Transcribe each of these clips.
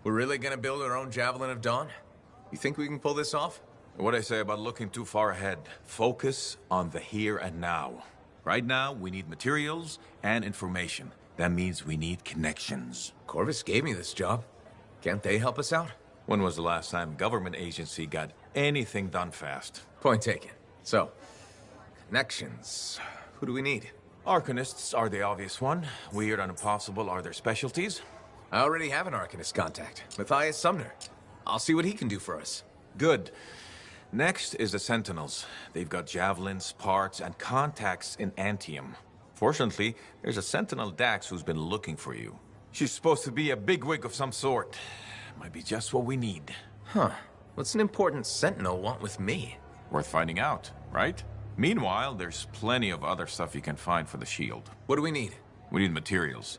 We're really gonna build our own Javelin of Dawn? You think we can pull this off? What I say about looking too far ahead. Focus on the here and now. Right now, we need materials and information. That means we need connections. Corvus gave me this job. Can't they help us out? When was the last time government agency got anything done fast? Point taken. So, connections. Who do we need? Arcanists are the obvious one. Weird and impossible are their specialties. I already have an Arcanist contact, Matthias Sumner. I'll see what he can do for us. Good. Next is the Sentinels. They've got javelins, parts, and contacts in Antium. Fortunately, there's a Sentinel Dax who's been looking for you. She's supposed to be a bigwig of some sort. Might be just what we need. Huh. What's an important Sentinel want with me? Worth finding out, right? Meanwhile, there's plenty of other stuff you can find for the shield. What do we need? We need materials,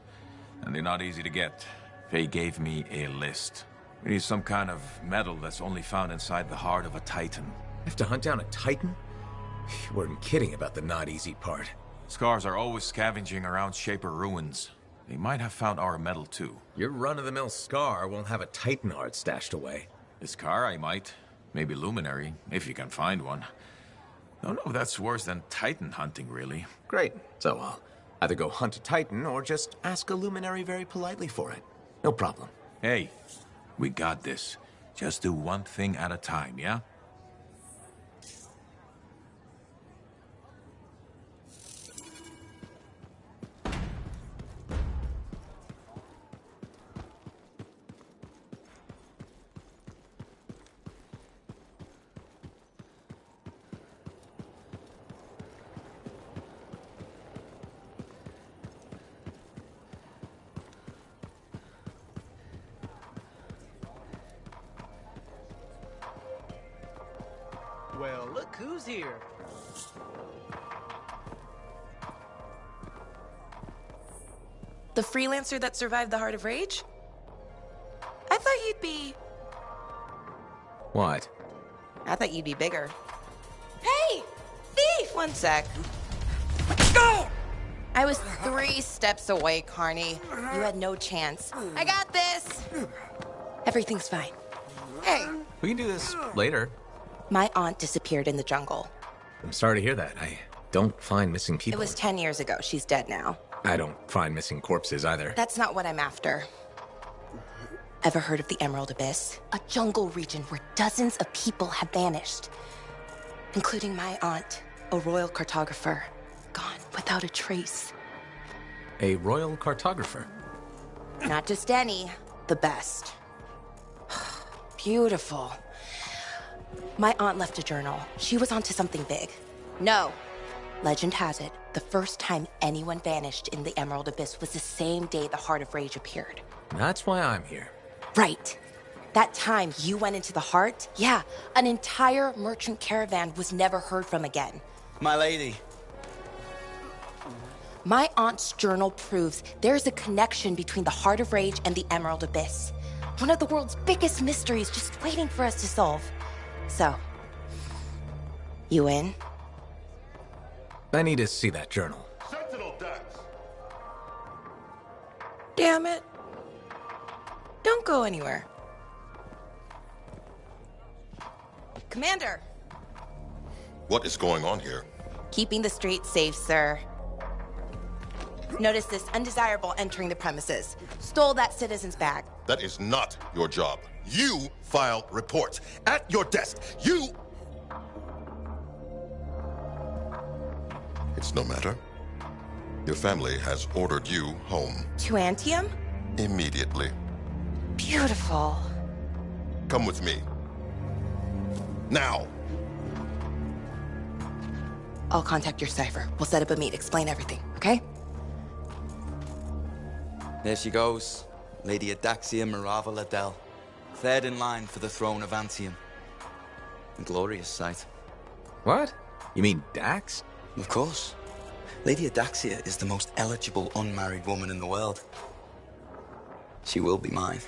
and they're not easy to get. Faye gave me a list. We need some kind of metal that's only found inside the heart of a Titan. Have to hunt down a Titan? You weren't kidding about the not easy part. Scars are always scavenging around Shaper ruins. They might have found our metal too. Your run-of-the-mill Scar won't have a Titan heart stashed away. This car I might. Maybe Luminary, if you can find one. Don't know if that's worse than Titan hunting, really. Great. So I'll either go hunt a Titan or just ask a Luminary very politely for it. No problem. Hey, we got this. Just do one thing at a time, yeah? Well, look who's here. The freelancer that survived the Heart of Rage? I thought you'd be... What? I thought you'd be bigger. Hey! Thief! One sec. I was 3 steps away, Carney. You had no chance. I got this! Everything's fine. Hey! We can do this later. My aunt disappeared in the jungle. I'm sorry to hear that. I don't find missing It people. was 10 years ago. She's dead now. I don't find missing corpses either. That's not what I'm after. Ever heard of the Emerald Abyss? A jungle region where dozens of people have vanished. Including my aunt, a royal cartographer. Gone without a trace. A royal cartographer? Not just any, the best. Beautiful. My aunt left a journal. She was onto something big. No. Legend has it, the first time anyone vanished in the Emerald Abyss was the same day the Heart of Rage appeared. That's why I'm here. Right. That time you went into the heart, yeah, an entire merchant caravan was never heard from again. My lady. My aunt's journal proves there's a connection between the Heart of Rage and the Emerald Abyss. One of the world's biggest mysteries just waiting for us to solve. So, you in? I need to see that journal. Sentinel Dax! Damn it. Don't go anywhere. Commander! What is going on here? Keeping the streets safe, sir. Notice this undesirable entering the premises. Stole that citizen's bag. That is not your job. You file reports. At your desk, you... It's no matter. Your family has ordered you home. To Antium? Immediately. Beautiful. Come with me. Now! I'll contact your cipher. We'll set up a meet, explain everything, okay? There she goes. Lady Adaxia Mirava Ladell. Third in line for the throne of Antium. A glorious sight. What? You mean Dax? Of course. Lady Adaxia is the most eligible unmarried woman in the world. She will be mine.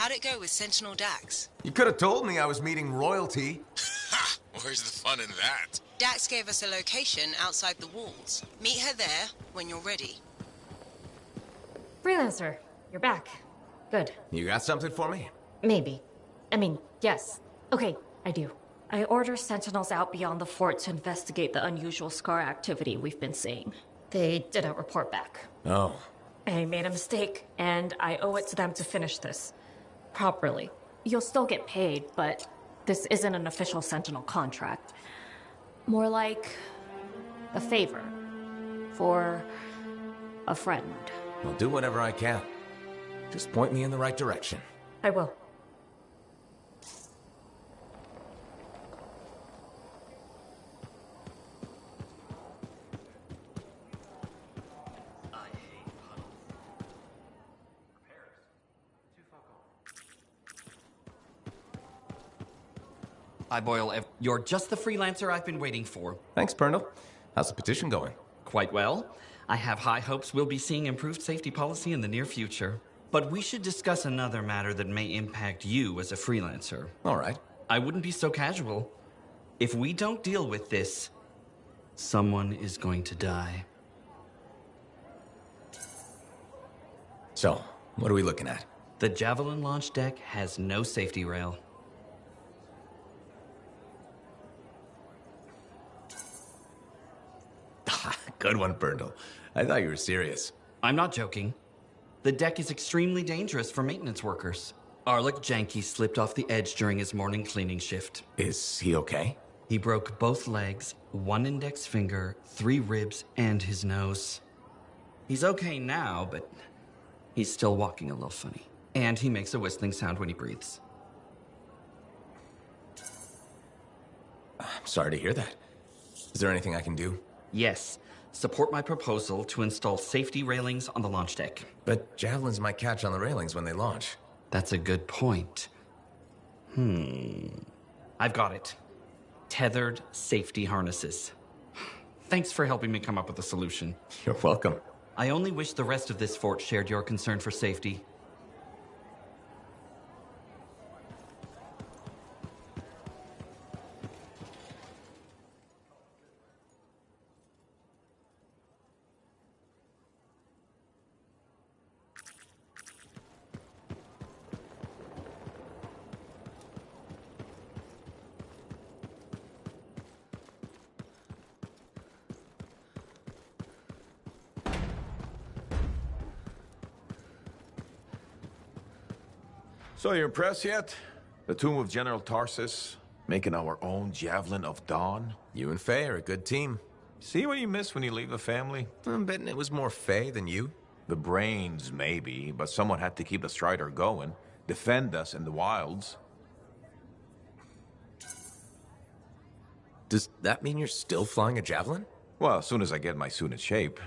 How'd it go with Sentinel Dax? You could have told me I was meeting royalty. Ha! Where's the fun in that? Dax gave us a location outside the walls. Meet her there when you're ready. Freelancer, you're back. Good. You got something for me? Maybe. I mean, yes. Okay, I do. I order sentinels out beyond the fort to investigate the unusual scar activity we've been seeing. They didn't report back. Oh. I made a mistake, and I owe it to them to finish this properly. You'll still get paid, but this isn't an official sentinel contract. More like a favor for a friend. I'll do whatever I can. Just point me in the right direction. I will. I boil You're just the freelancer I've been waiting for. Thanks, Pernell. How's the petition going? Quite well. I have high hopes we'll be seeing improved safety policy in the near future. But we should discuss another matter that may impact you as a freelancer. All right. I wouldn't be so casual. If we don't deal with this, someone is going to die. So, what are we looking at? The Javelin launch deck has no safety rail. Good one, Pernell. I thought you were serious. I'm not joking. The deck is extremely dangerous for maintenance workers. Arlik Janky slipped off the edge during his morning cleaning shift. Is he okay? He broke both legs, one index finger, 3 ribs, and his nose. He's okay now, but he's still walking a little funny. And he makes a whistling sound when he breathes. I'm sorry to hear that. Is there anything I can do? Yes. Support my proposal to install safety railings on the launch deck. But javelins might catch on the railings when they launch. That's a good point. I've got it. Tethered safety harnesses. Thanks for helping me come up with a solution. You're welcome. I only wish the rest of this fort shared your concern for safety. So you impressed yet? The tomb of General Tarsus, making our own Javelin of Dawn? You and Faye are a good team. See what you miss when you leave the family? I'm betting it was more Faye than you. The brains, maybe, but someone had to keep the Strider going, defend us in the wilds. Does that mean you're still flying a javelin? Well, as soon as I get my suit in shape.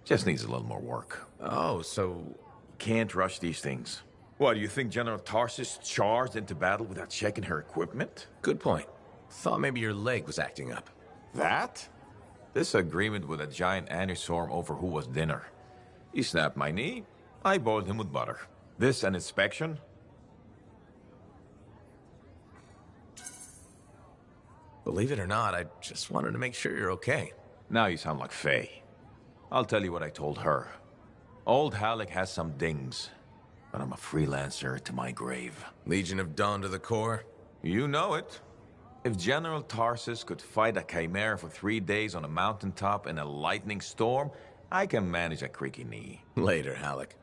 Just needs a little more work. Oh, so... Can't rush these things. What, do you think General Tarsus charged into battle without checking her equipment? Good point. Thought maybe your leg was acting up. That? This agreement with a giant anissorm over who was dinner. He snapped my knee, I boiled him with butter. This an inspection? Believe it or not, I just wanted to make sure you're okay. Now you sound like Faye. I'll tell you what I told her. Old Halleck has some dings, but I'm a freelancer to my grave. Legion of Dawn to the core? You know it. If General Tarsus could fight a chimera for 3 days on a mountaintop in a lightning storm, I can manage a creaky knee. Later, Halleck.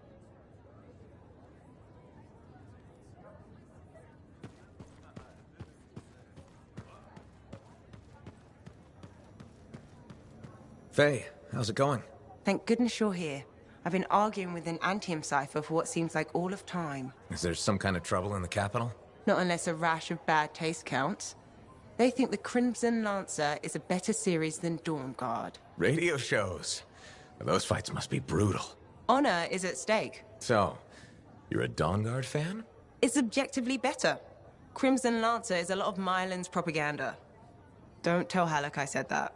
Faye, how's it going? Thank goodness you're here. I've been arguing with an Antium cipher for what seems like all of time. Is there some kind of trouble in the capital? Not unless a rash of bad taste counts. They think the Crimson Lancer is a better series than Dawn Guard. Radio shows. Those fights must be brutal. Honor is at stake. So, you're a Dawn Guard fan? It's objectively better. Crimson Lancer is a lot of Mylan's propaganda. Don't tell Halleck I said that.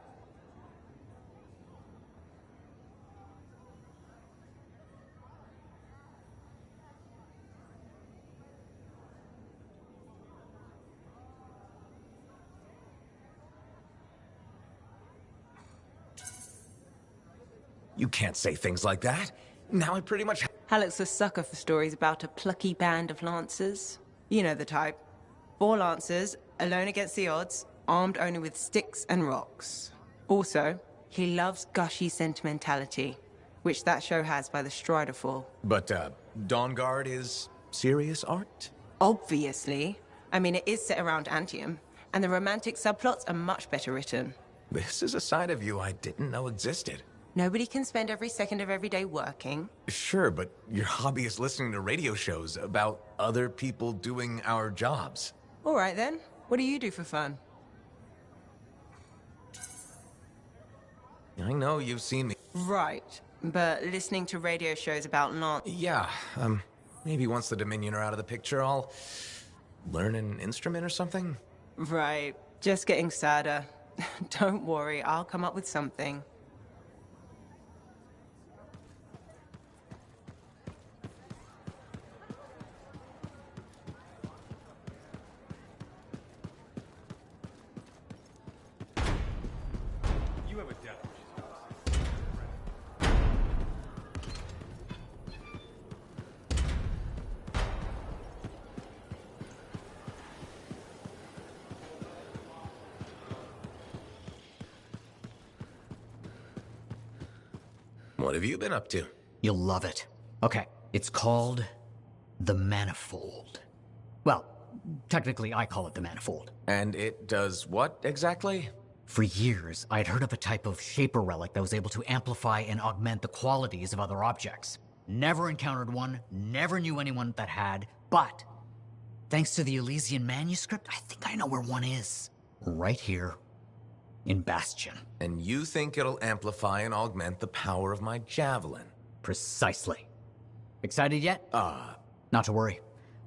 You can't say things like that. Now I pretty much... Halleck's a sucker for stories about a plucky band of lancers. You know the type. 4 lancers, alone against the odds, armed only with sticks and rocks. Also, he loves gushy sentimentality, which that show has by the Strider Fall. But, Dawn Guard is serious art? Obviously. I mean, it is set around Antium, and the romantic subplots are much better written. This is a side of you I didn't know existed. Nobody can spend every second of every day working. Sure, but your hobby is listening to radio shows about other people doing our jobs. All right, then. What do you do for fun? I know you've seen me. Right. But listening to radio shows about Yeah, maybe once the Dominion are out of the picture, I'll learn an instrument or something? Right. Just getting sadder. Don't worry, I'll come up with something. You have a death. What have you been up to? You'll love it. Okay, it's called the Manifold. Well, technically I call it the Manifold. And it does what exactly? For years, I'd heard of a type of Shaper relic that was able to amplify and augment the qualities of other objects. Never encountered one, never knew anyone that had, but thanks to the Elysian manuscript, I think I know where one is. Right here in Bastion. And you think it'll amplify and augment the power of my javelin? Precisely. Excited yet? Not to worry.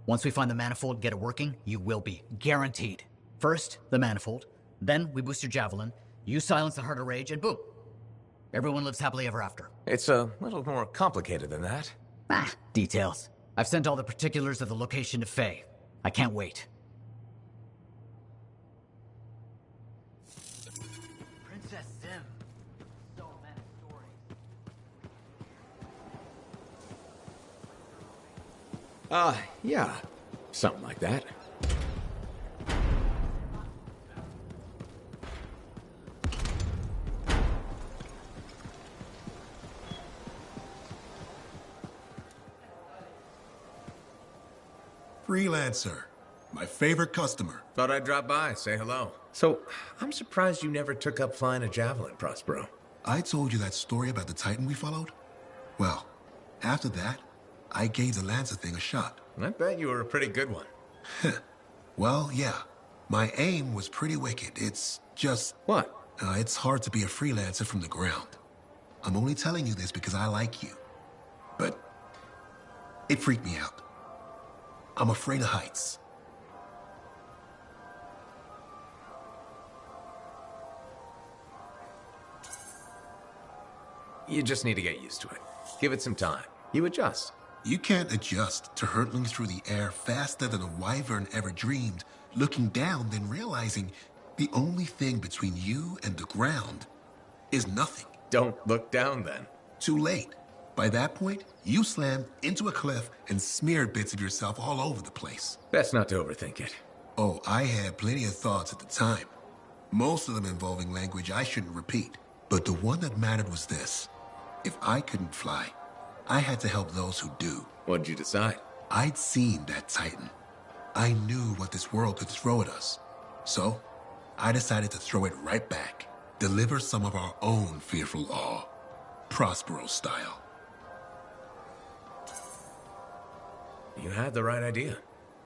Once we find the Manifold, get it working, you will be. Guaranteed. First, the Manifold. Then, we boost your javelin. You silence the Heart of Rage, and boom. Everyone lives happily ever after. It's a little more complicated than that. Details. I've sent all the particulars of the location to Faye. I can't wait. Princess Zim. So many stories. Yeah. Something like that. Freelancer. My favorite customer. Thought I'd drop by, say hello. So, I'm surprised you never took up flying a javelin, Prospero. I told you that story about the Titan we followed? Well, after that, I gave the Lancer thing a shot. I bet you were a pretty good one. Well, yeah. My aim was pretty wicked. It's just... What? It's hard to be a freelancer from the ground. I'm only telling you this because I like you. But it freaked me out. I'm afraid of heights. You just need to get used to it. Give it some time. You adjust. You can't adjust to hurtling through the air faster than a wyvern ever dreamed, looking down, then realizing the only thing between you and the ground is nothing. Don't look down, then. Too late. By that point, you slammed into a cliff and smeared bits of yourself all over the place. Best not to overthink it. Oh, I had plenty of thoughts at the time. Most of them involving language I shouldn't repeat. But the one that mattered was this. If I couldn't fly, I had to help those who do. What'd you decide? I'd seen that Titan. I knew what this world could throw at us. So, I decided to throw it right back. Deliver some of our own fearful awe. Prospero style. You had the right idea.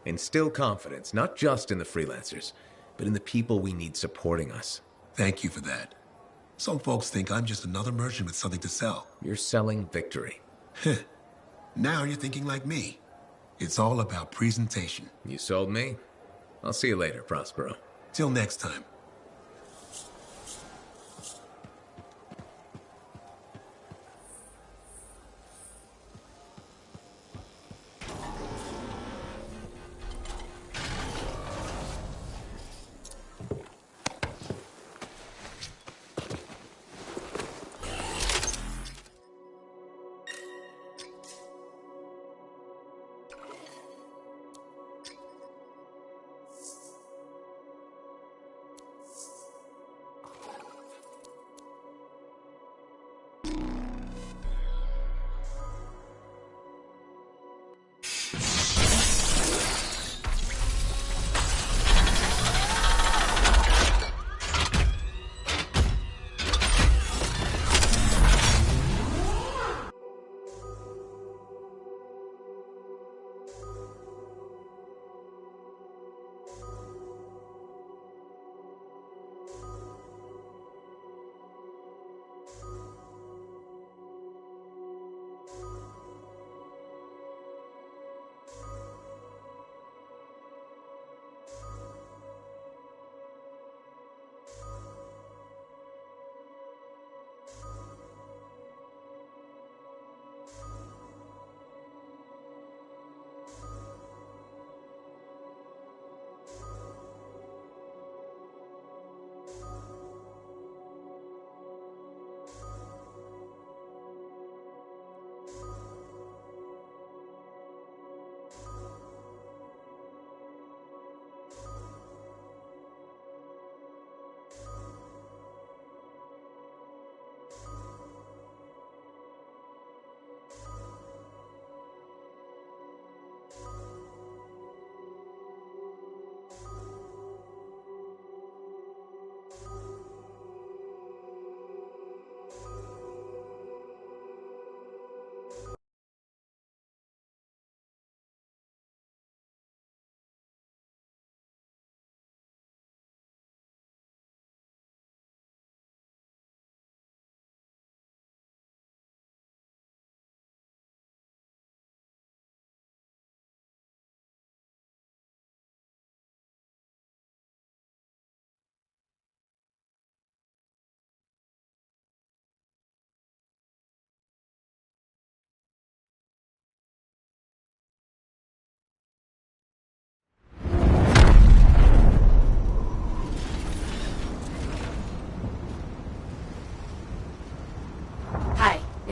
Instill confidence, not just in the freelancers, but in the people we need supporting us. Thank you for that. Some folks think I'm just another merchant with something to sell. You're selling victory. Now you're thinking like me. It's all about presentation. You sold me. I'll see you later, Prospero. Till next time.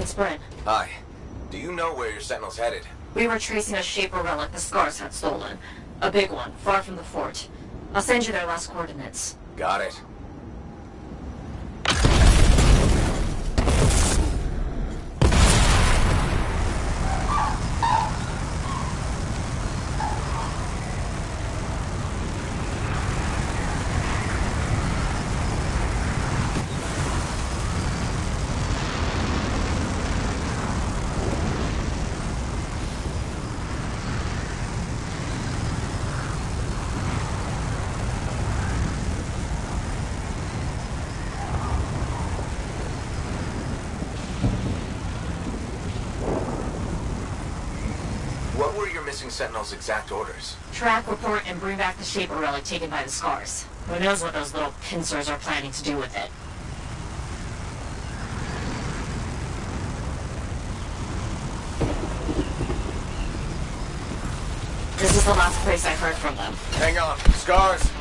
it's Bryn. Hi. Do you know where your sentinel's headed? We were tracing a Shaper relic the Scars had stolen. A big one, far from the fort. I'll send you their last coordinates. Got it. What were your missing sentinel's exact orders? Track, report, and bring back the Shaper relic taken by the Scars. Who knows what those little pincers are planning to do with it. This is the last place I heard from them. Hang on. Scars!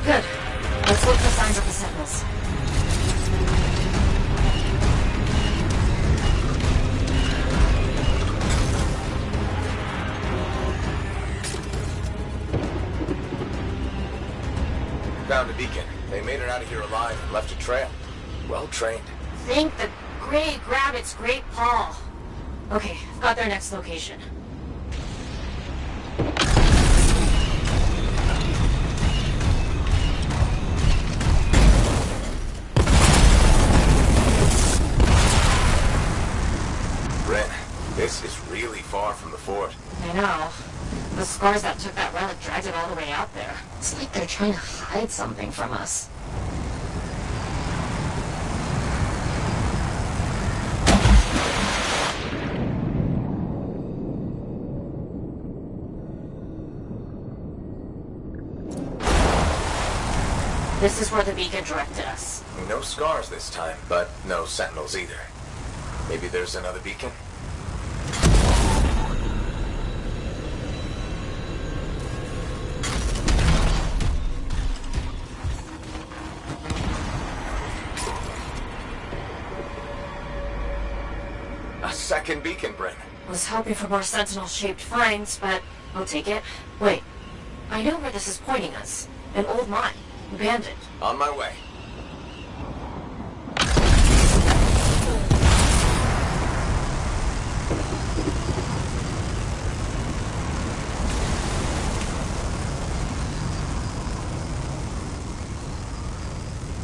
Good. Let's look for signs of the sentinels. Found a beacon. They made it out of here alive and left a trail. Well trained. Thank the great Grabbit's great Paul. Okay, I've got their next location. Bryn, this is really far from the fort. I know. The Scars that took that relic dragged it all the way out there. It's like they're trying to hide something from us. This is where the beacon directed us. No Scars this time, but no sentinels either. Maybe there's another beacon? A second beacon, Bryn. Was hoping for more sentinel-shaped finds, but I'll take it. Wait, I know where this is pointing us. An old mine. Abandoned. On my way.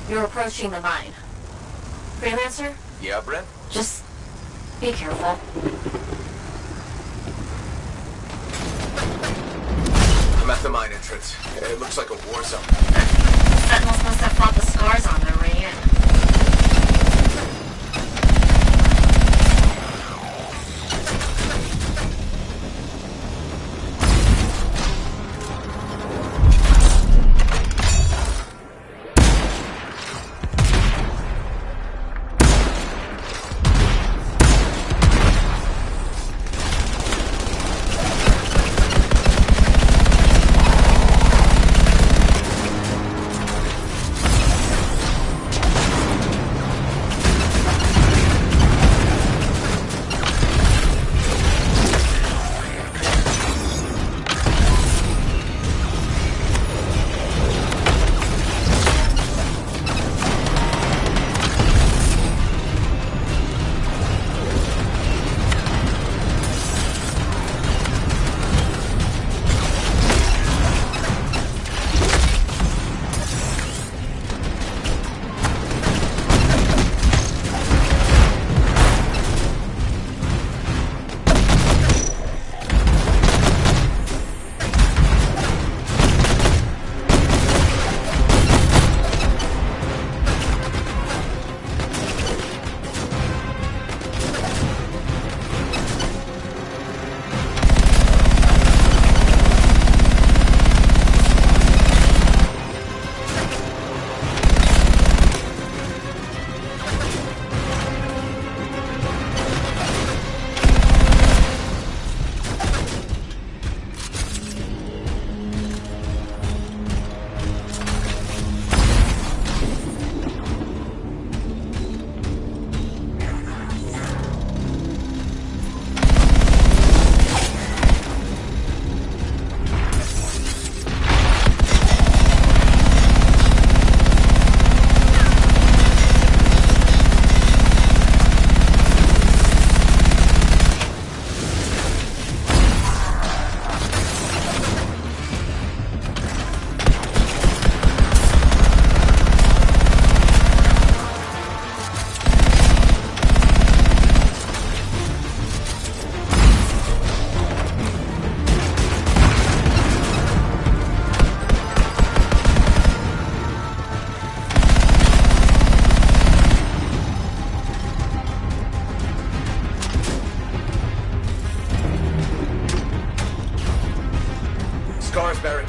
You're approaching the mine. Freelancer? Yeah, Bryn? Just be careful. I'm at the mine entrance. It looks like a war zone. Sentinels must have fought the Scars on their way in.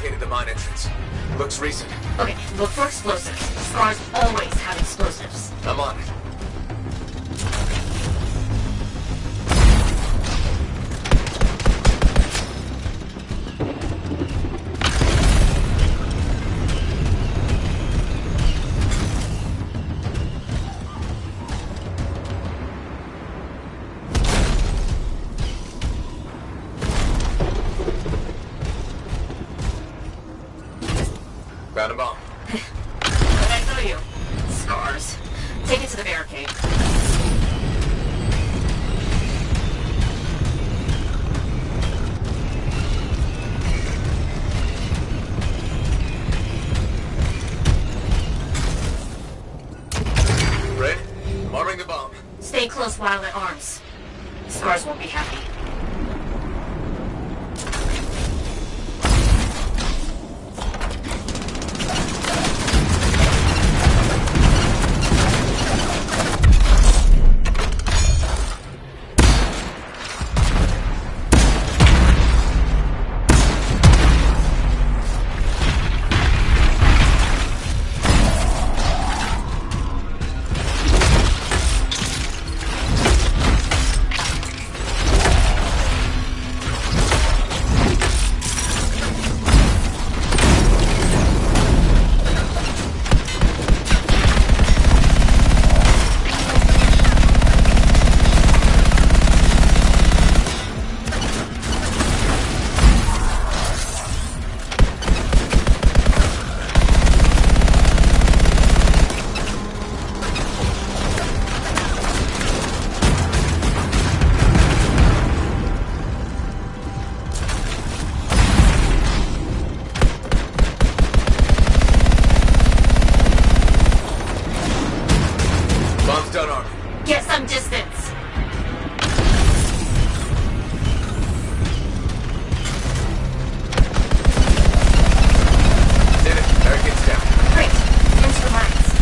located the mine entrance. Looks recent. Okay, look for explosives. Scars always have explosives. I'm on it. Found a bomb. What'd I tell you? Scars. Take it to the barricade. Red, I'm arming the bomb. Stay close while it arms. Scars won't be happy. Bomb's done arming. Get some distance. Did it. Barricade's down. Great. Into the mines.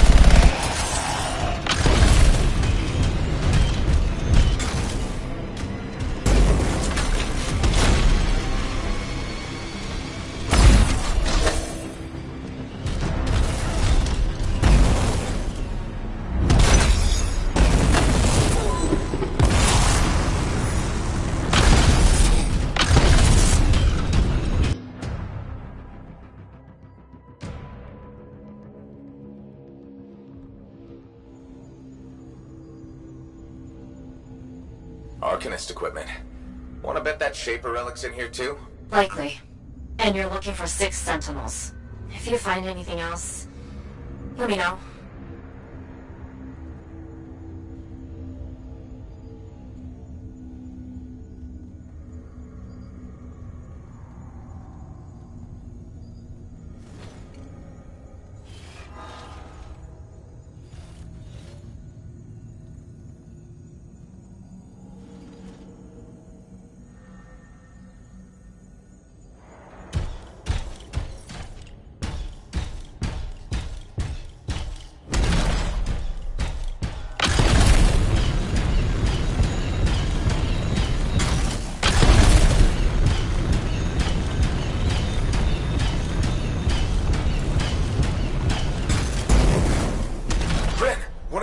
Arcanist equipment. Wanna bet that Shaper relic's in here too? Likely. And you're looking for 6 sentinels. If you find anything else, let me know.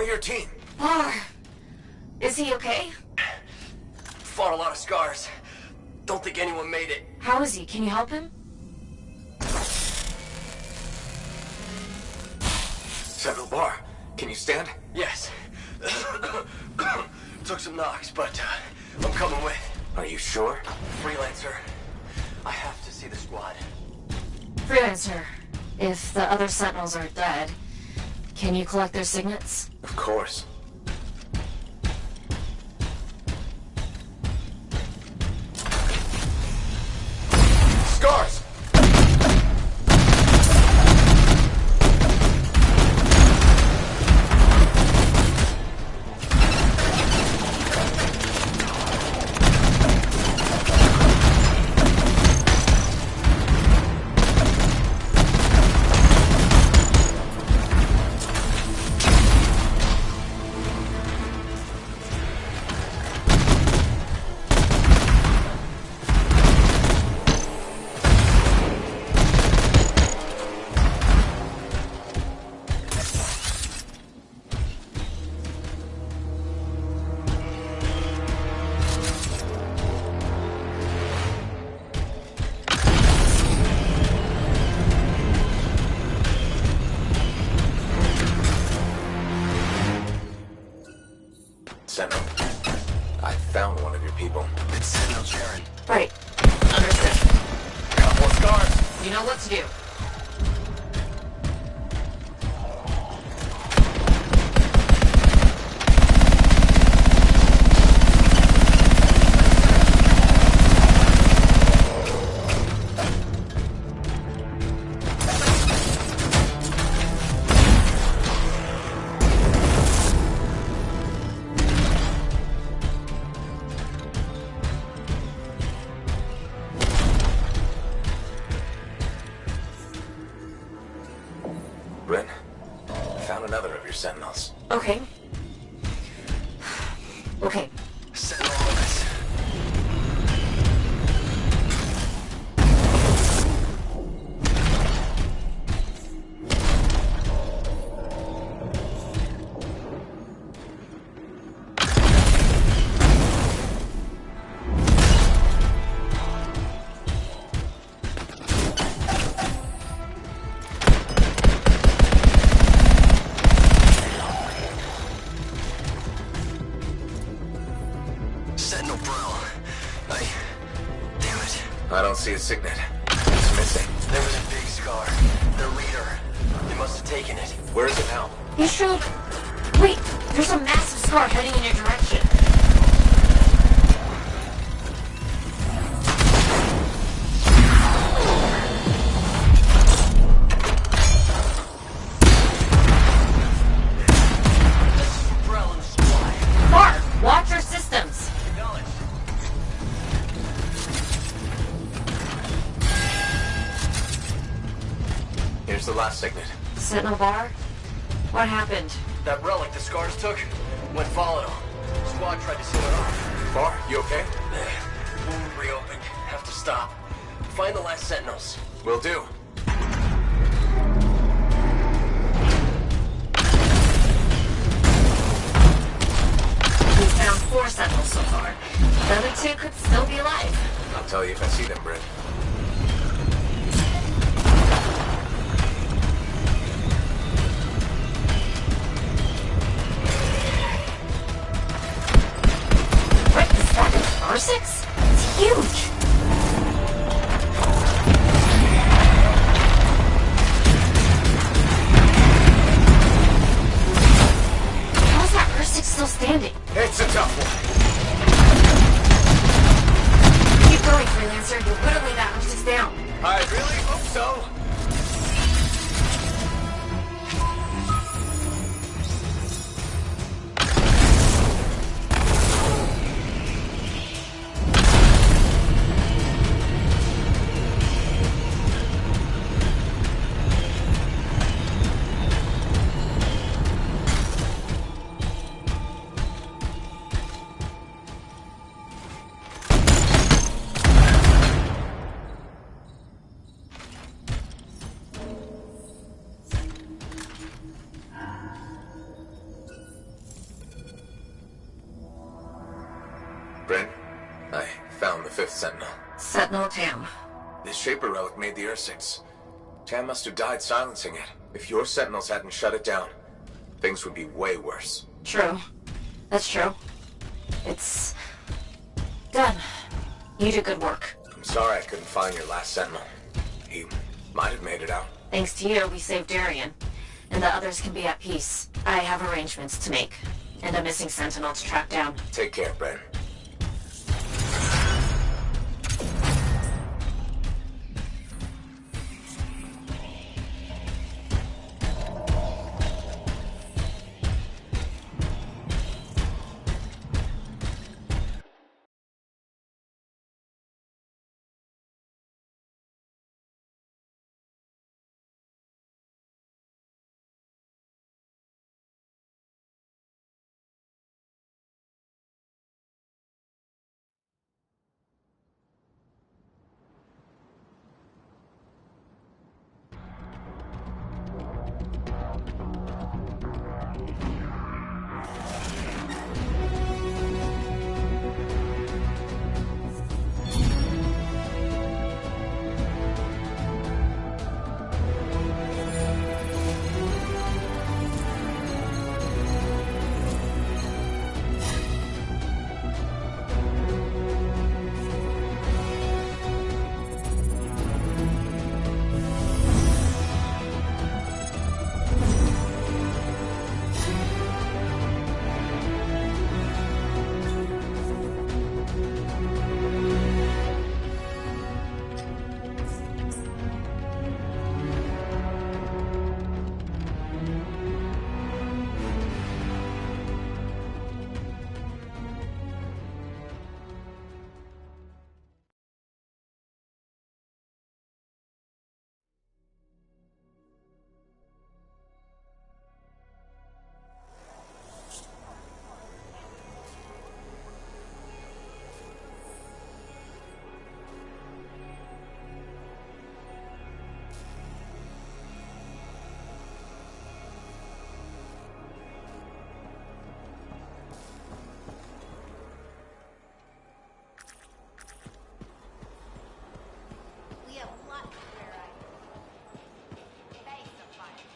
Your team. Lar, is he okay? Fought a lot of scars. Don't think anyone made it. How is he? Can you help him? Sentinel Bar, can you stand? Yes. Took some knocks, but I'm coming with. Are you sure? Freelancer. I have to see the squad. Freelancer, if the other sentinels are dead, can you collect their signets? Of course. Scars! You know what to do. Bryn, I found another of your sentinels. Okay. Okay. Sentinel on this. Sentinel Bro. Damn it. I don't see a signet. It's missing. There was a big scar. Their leader. They must have taken it. Where is it now? You should... Wait, there's a massive scar heading in your direction. This is Umbrella and the supply. Mark, watch your systems. Acknowledged. Here's the last signet. Sentinel Bar? What happened? That relic the scars took went volatile. Squad tried to seal it off. Bar, you okay? Wound reopened. Have to stop. Find the last sentinels. Will do. We found 4 sentinels so far. The other 2 could still be alive. I'll tell you if I see them, Bryn. What is that? R6? It's huge. How is that R6 still standing? It's a tough one. Keep going, Freelancer. You'll whittle that R6 down. I really hope so. Bryn, I found the 5th sentinel. Sentinel Tam. This Shaper relic made the Ursix. Tam must have died silencing it. If your sentinels hadn't shut it down, things would be way worse. True. That's true. It's... done. You did good work. I'm sorry I couldn't find your last sentinel. He might have made it out. Thanks to you, we saved Darien. And the others can be at peace. I have arrangements to make. And a missing sentinel to track down. Take care, Bryn.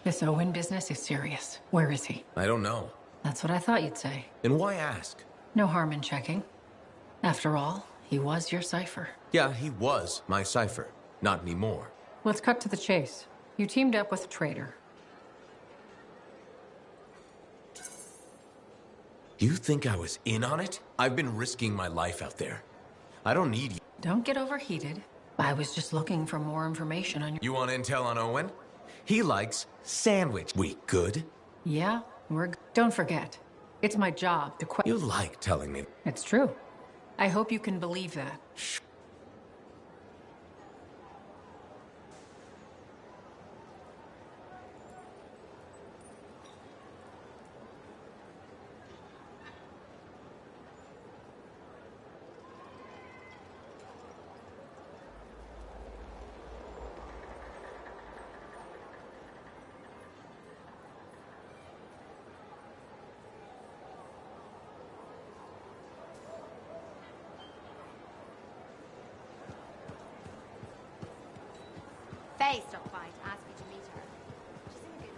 This Owen business is serious. Where is he? I don't know. That's what I thought you'd say. And why ask? No harm in checking. After all, he was your cipher. Yeah, he was my cipher. Not anymore. Let's cut to the chase. You teamed up with a traitor. You think I was in on it? I've been risking my life out there. I don't need you. Don't get overheated. I was just looking for more information on your... You want intel on Owen? He likes sandwich. We good? Yeah, we're good. Don't forget, it's my job to You like telling me. It's true. I hope you can believe that. Faye stopped by to ask you to meet her. She's in good.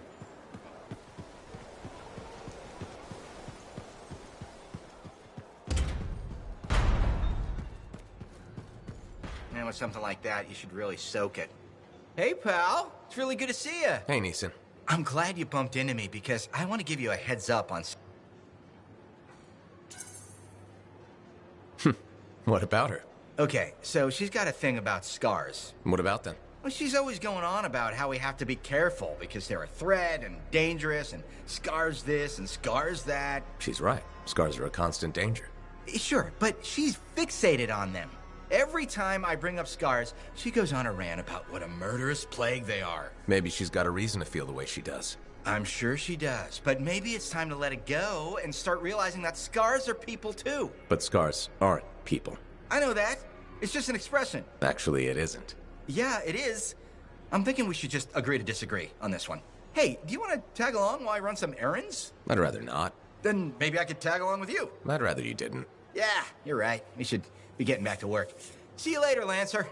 Man, with something like that, you should really soak it. Hey, pal. It's really good to see you. Hey, Neeson. I'm glad you bumped into me because I want to give you a heads up on... What about her? Okay, so she's got a thing about scars. What about them? Well, she's always going on about how we have to be careful because they're a threat and dangerous and scars this and scars that. She's right. Scars are a constant danger. Sure, but she's fixated on them. Every time I bring up scars, she goes on a rant about what a murderous plague they are. Maybe she's got a reason to feel the way she does. I'm sure she does, but maybe it's time to let it go and start realizing that scars are people too. But scars aren't people. I know that. It's just an expression. Actually, it isn't. Yeah, it is. I'm thinking we should just agree to disagree on this one. Hey, do you want to tag along while I run some errands? I'd rather not. Then maybe I could tag along with you. I'd rather you didn't. Yeah, you're right. We should be getting back to work. See you later, Lancer.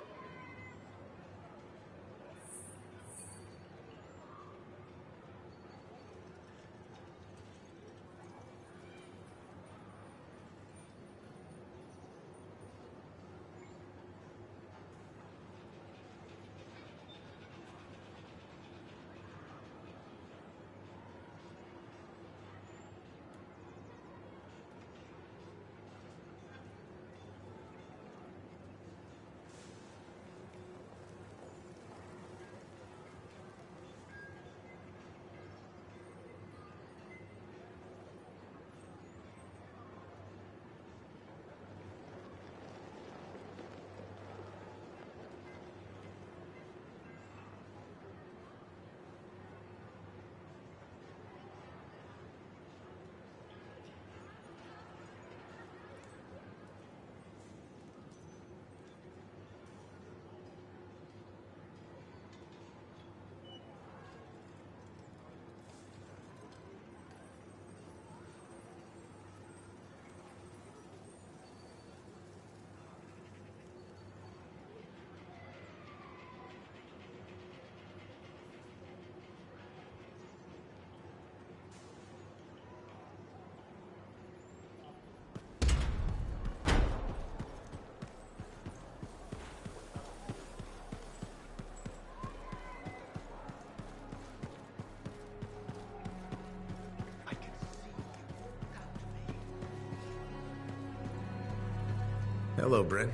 Hello, Bryn.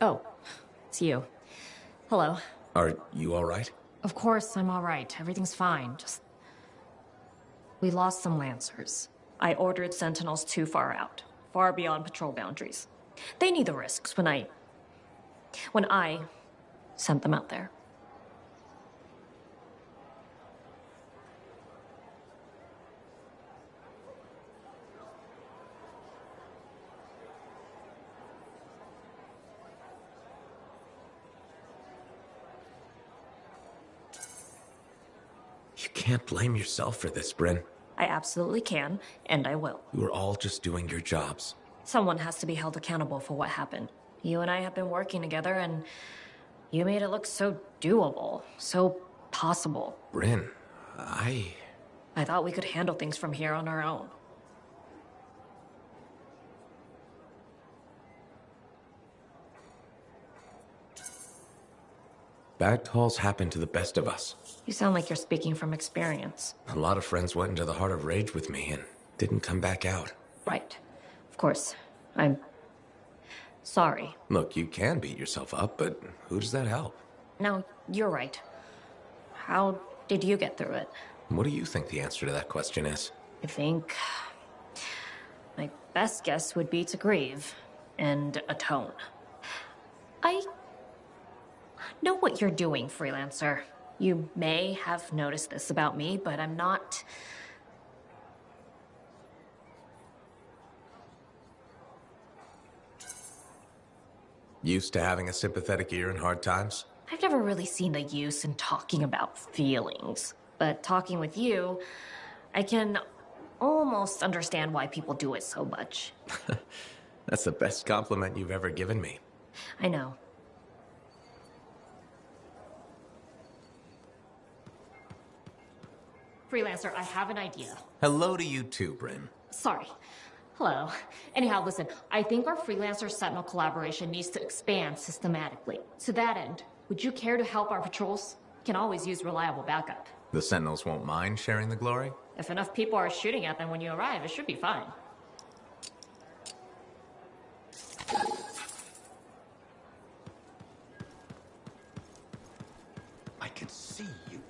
Oh, it's you. Hello. Are you all right? Of course, I'm all right. Everything's fine. Just... we lost some Lancers. I ordered Sentinels too far out. Far beyond patrol boundaries. They need the risks when I sent them out there. You can't blame yourself for this, Bryn. I absolutely can, and I will. You were all just doing your jobs. Someone has to be held accountable for what happened. You and I have been working together, and you made it look so doable, so impossible. Bryn, I thought we could handle things from here on our own. Bad calls happen to the best of us. You sound like you're speaking from experience. A lot of friends went into the heart of rage with me and didn't come back out. Right. Of course. I'm sorry. Look, you can beat yourself up, but who does that help? No, you're right. How did you get through it? What do you think the answer to that question is? I think my best guess would be to grieve and atone. I know what you're doing, freelancer. You may have noticed this about me, but I'm not... Used to having a sympathetic ear in hard times? I've never really seen the use in talking about feelings. But talking with you, I can almost understand why people do it so much. That's the best compliment you've ever given me. I know. Freelancer, I have an idea. Hello to you too, Bryn. Sorry. Hello. Anyhow, listen, I think our Freelancer Sentinel collaboration needs to expand systematically. To that end, would you care to help our patrols? Can always use reliable backup. The Sentinels won't mind sharing the glory? If enough people are shooting at them when you arrive, it should be fine. I can see you.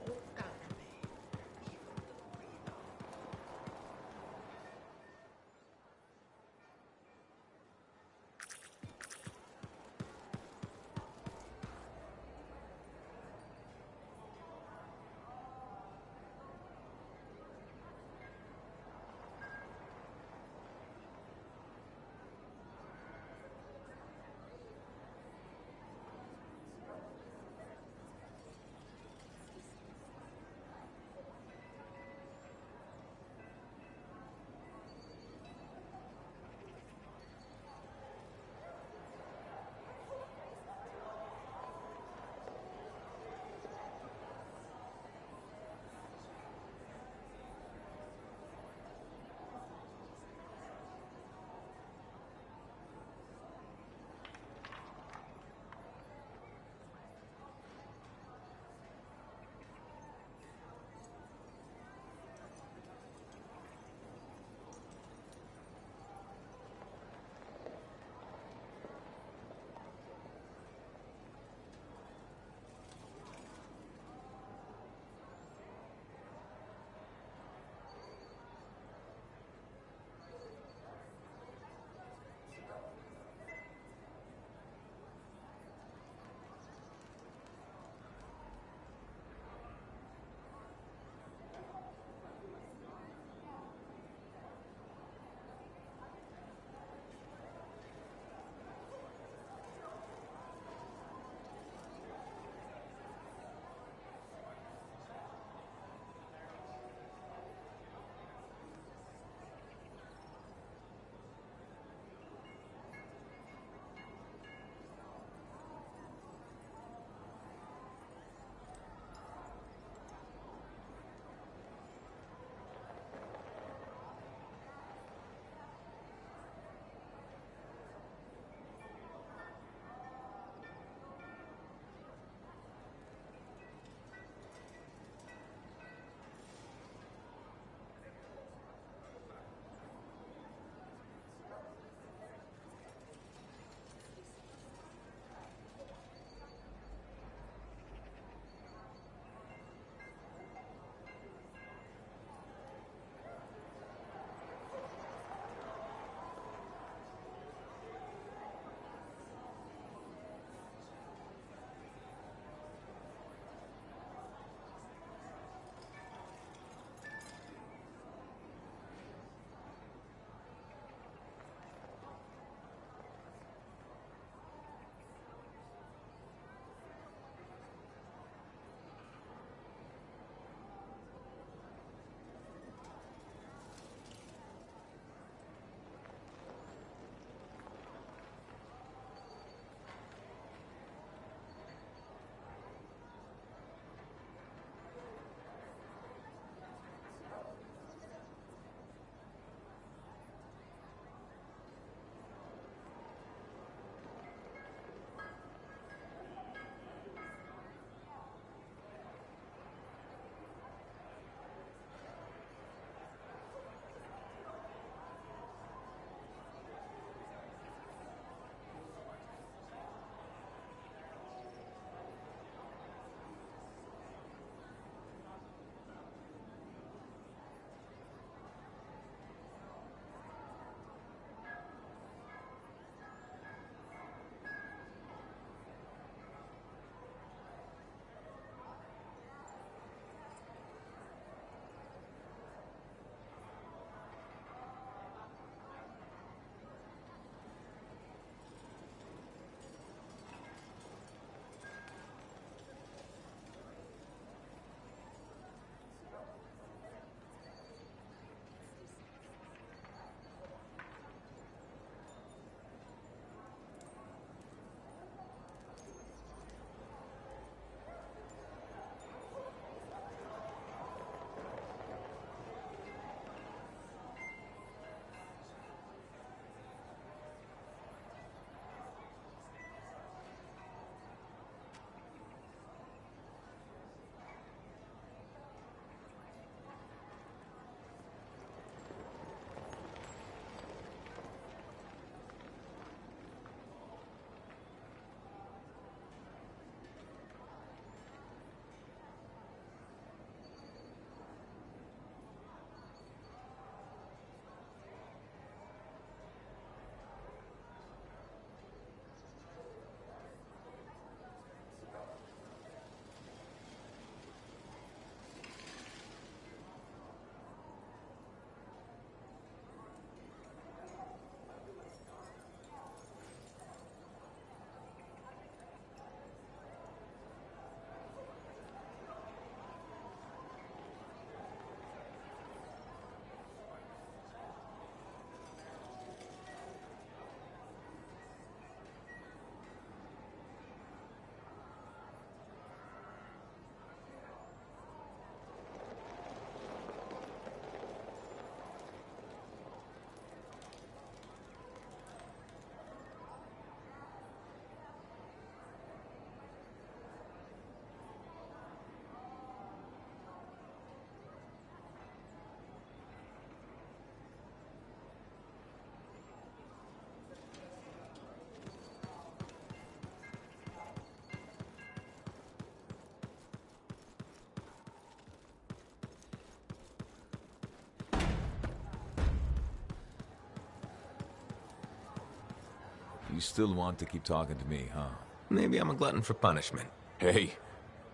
You still want to keep talking to me, huh? Maybe I'm a glutton for punishment. Hey,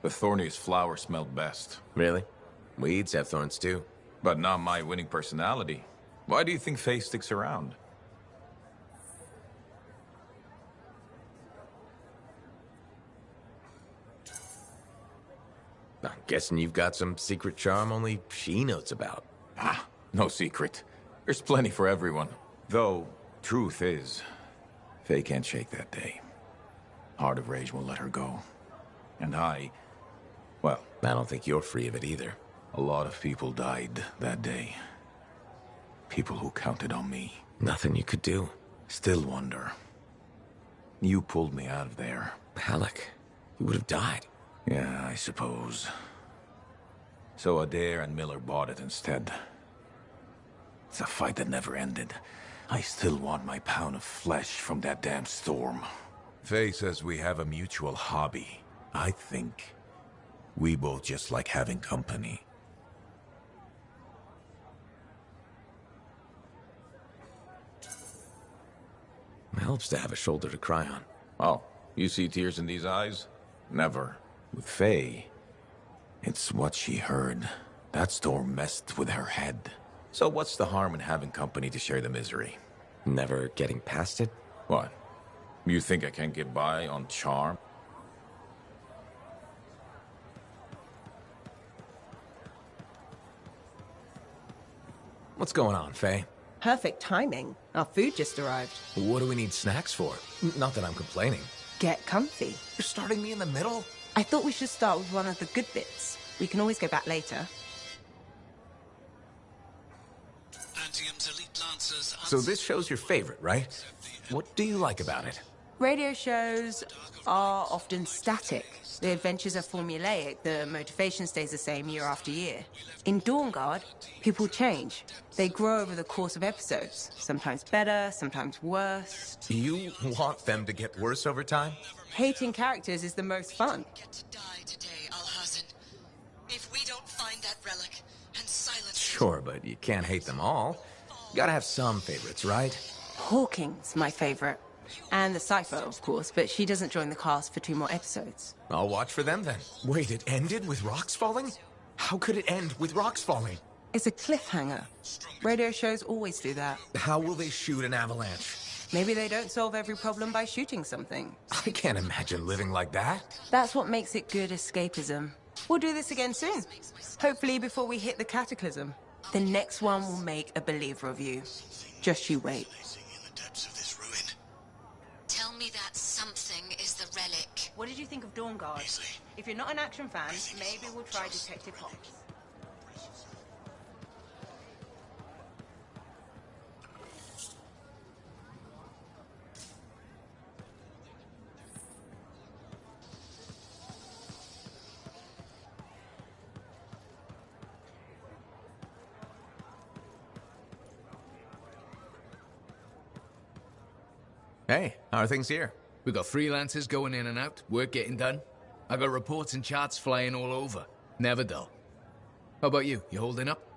the thorniest flower smelled best. Really? Weeds have thorns too. But not my winning personality. Why do you think Faye sticks around? I'm guessing you've got some secret charm only she knows about. Ah, no secret. There's plenty for everyone. Though, truth is, Faye can't shake that day. Heart of Rage won't let her go. And well, I don't think you're free of it either. A lot of people died that day. People who counted on me. Nothing you could do. Still wonder. You pulled me out of there. Alec, you would have died. Yeah, I suppose. So Adair and Miller bought it instead. It's a fight that never ended. I still want my pound of flesh from that damn storm. Faye says we have a mutual hobby. I think we both just like having company. It helps to have a shoulder to cry on. Oh, you see tears in these eyes? Never. With Faye, it's what she heard. That storm messed with her head. So what's the harm in having company to share the misery? Never getting past it? What? You think I can't get by on charm? What's going on, Faye? Perfect timing. Our food just arrived. What do we need snacks for? Not that I'm complaining. Get comfy. You're starting me in the middle? I thought we should start with one of the good bits. We can always go back later. So this show's your favorite, right? What do you like about it? Radio shows are often static. The adventures are formulaic. The motivation stays the same year after year. In Dawn Guard, people change. They grow over the course of episodes. Sometimes better, sometimes worse. You want them to get worse over time? Hating characters is the most fun. If we don't find that relic and silence... Sure, but you can't hate them all. You gotta have some favorites, right? Hawking's my favorite. And the Cypher, of course, but she doesn't join the cast for 2 more episodes. I'll watch for them then. Wait, it ended with rocks falling? How could it end with rocks falling? It's a cliffhanger. Radio shows always do that. How will they shoot an avalanche? Maybe they don't solve every problem by shooting something. I can't imagine living like that. That's what makes it good escapism. We'll do this again soon. Hopefully before we hit the cataclysm. The next one will make a believer of you. Just you wait. Tell me that something is the relic. What did you think of Dawn Guard? If you're not an action fan, maybe we'll try Detective Hobbs. Hey, how are things here? We got freelancers going in and out, work getting done. I got reports and charts flying all over. Never dull. How about you? You holding up?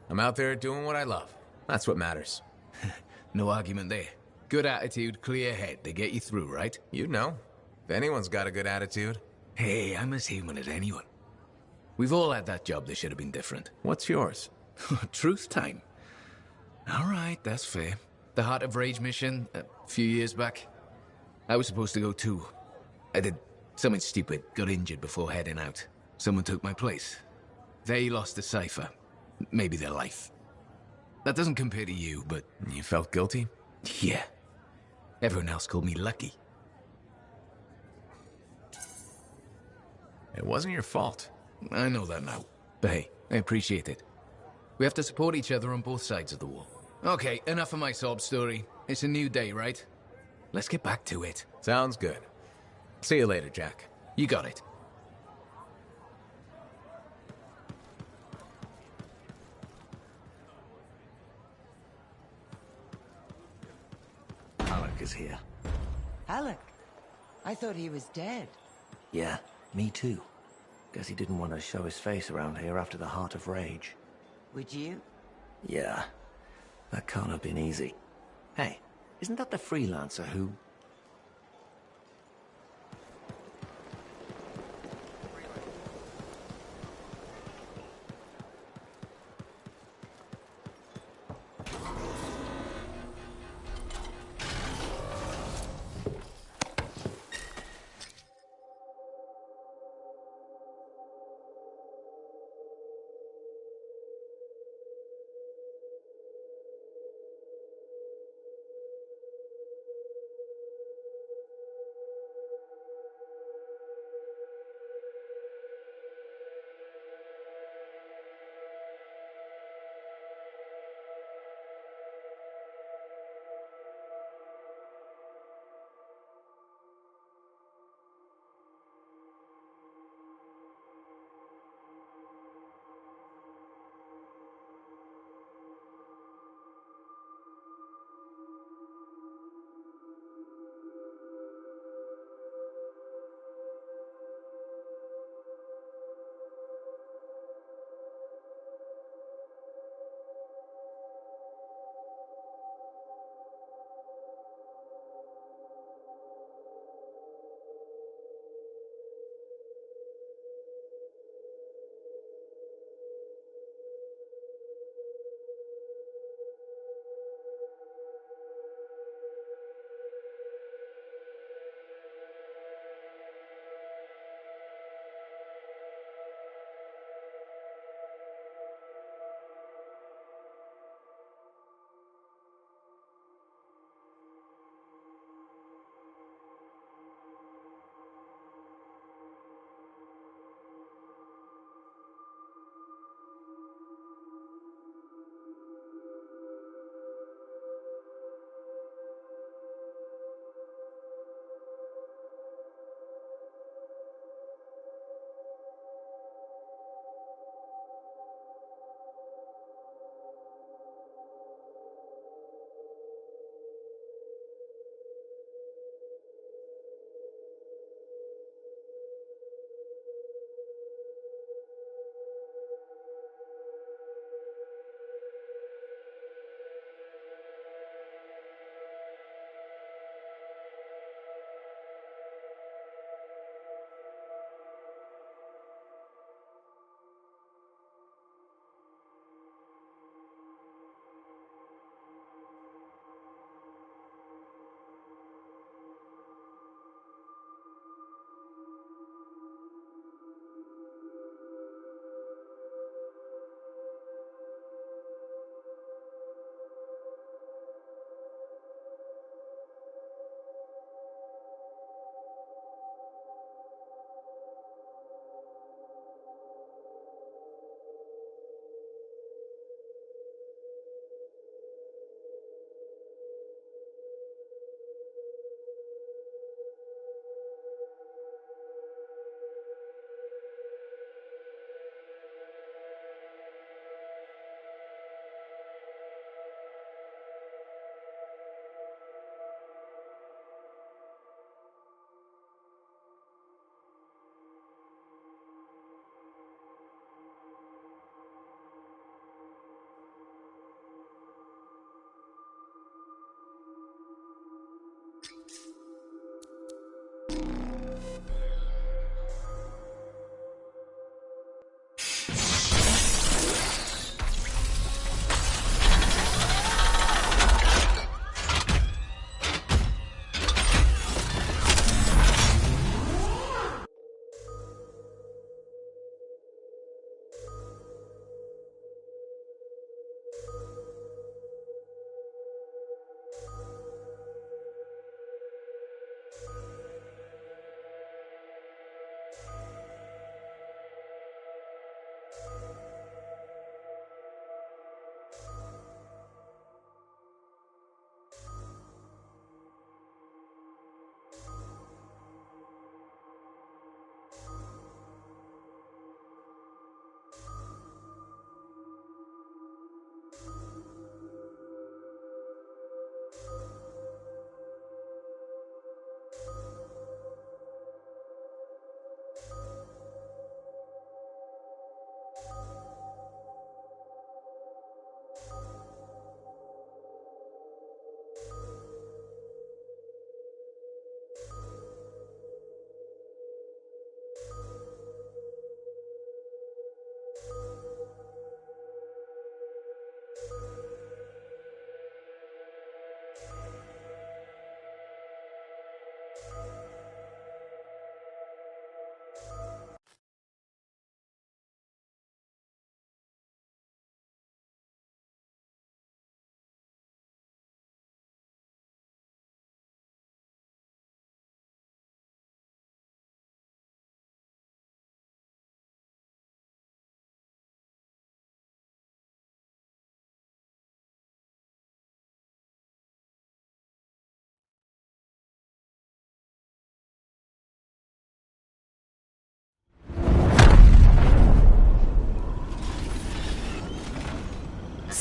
I'm out there doing what I love. That's what matters. No argument there. Good attitude, clear head. They get you through, right? You know. If anyone's got a good attitude. Hey, I'm as human as anyone. We've all had that job that should have been different. What's yours? Truth time. All right, that's fair. The Heart of Rage mission, a few years back. I was supposed to go too. I did something stupid, got injured before heading out. Someone took my place. They lost the cipher. Maybe their life. That doesn't compare to you, but... You felt guilty? Yeah. Everyone else called me lucky. It wasn't your fault. I know that now. But hey, I appreciate it. We have to support each other on both sides of the wall. Okay, enough of my sob story. It's a new day, right? Let's get back to it. Sounds good. See you later, Jack. You got it. Alec is here. Alec? I thought he was dead. Yeah, me too. Guess he didn't want to show his face around here after the Heart of Rage. Would you? Yeah, that can't have been easy. Hey, isn't that the freelancer who...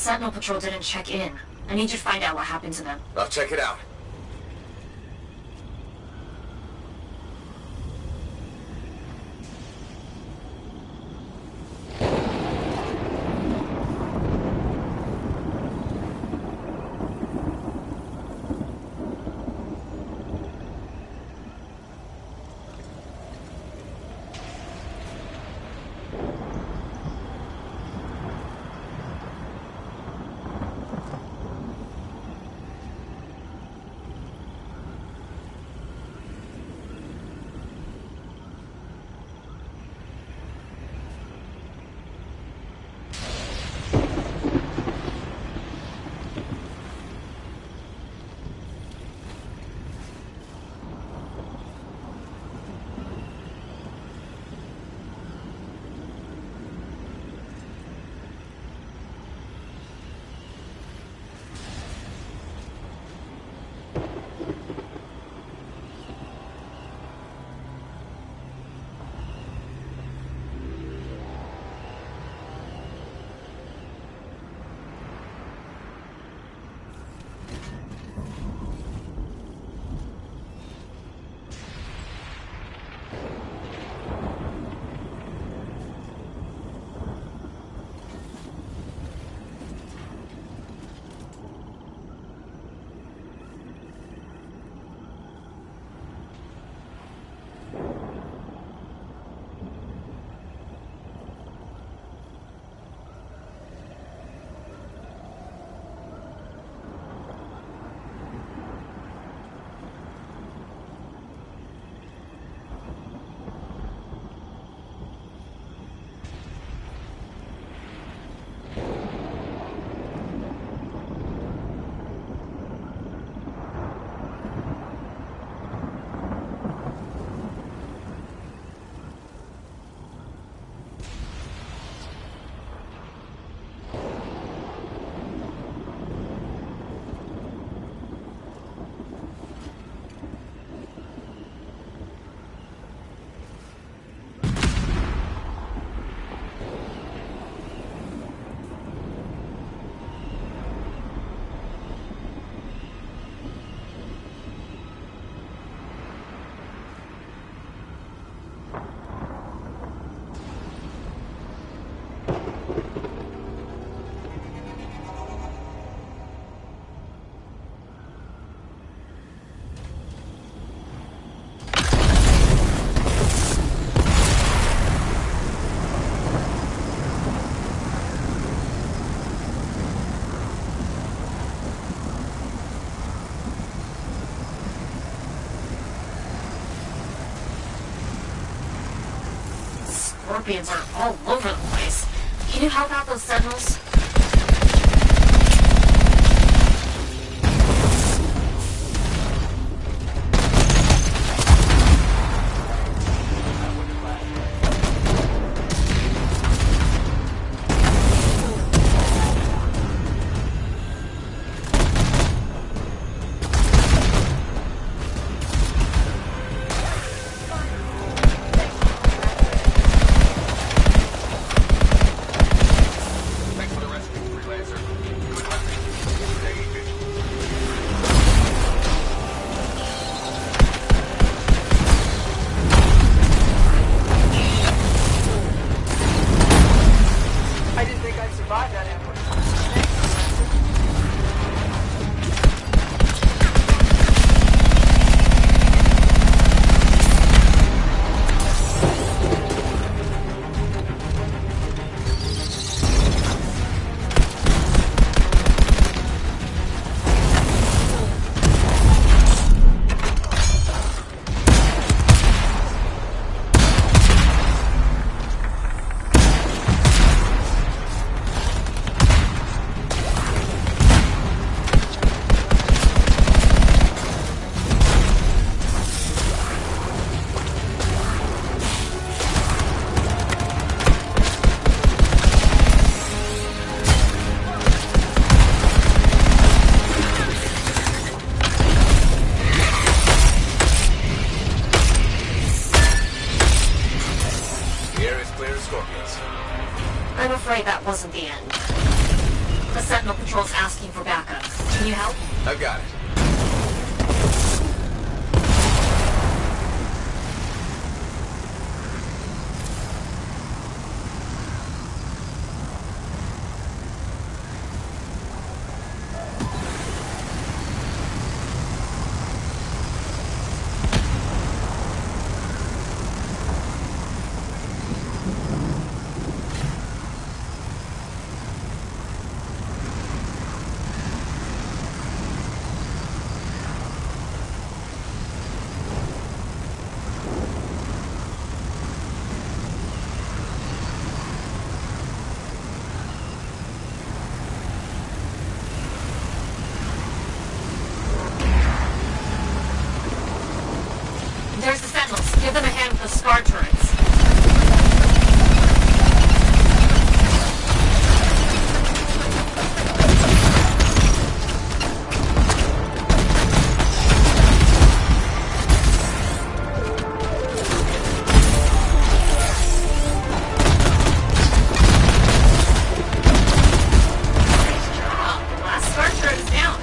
Sentinel Patrol didn't check in. I need you to find out what happened to them. I'll check it out. Scorpions are all over the place. Can you help out those sentinels? I'm afraid that wasn't the end. the Sentinel patrol's asking for backup. Can you help? I've got it. There's the Sentinels. Give them a hand with the Scar turrets. The last Scar turret is down.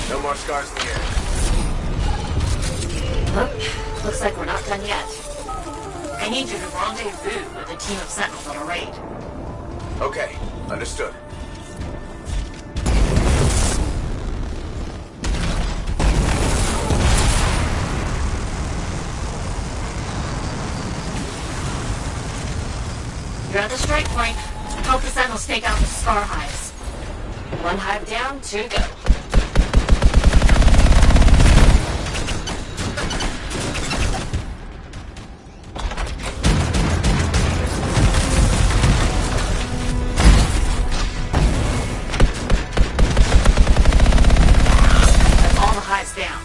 No more scars in the air. Look, looks like we're not done yet. I need you to rendezvous with a team of Sentinels on a raid. Okay, understood. You're at the strike point. Help the Sentinels take out the Scar hives. One hive down, two to go. That's all the hives down.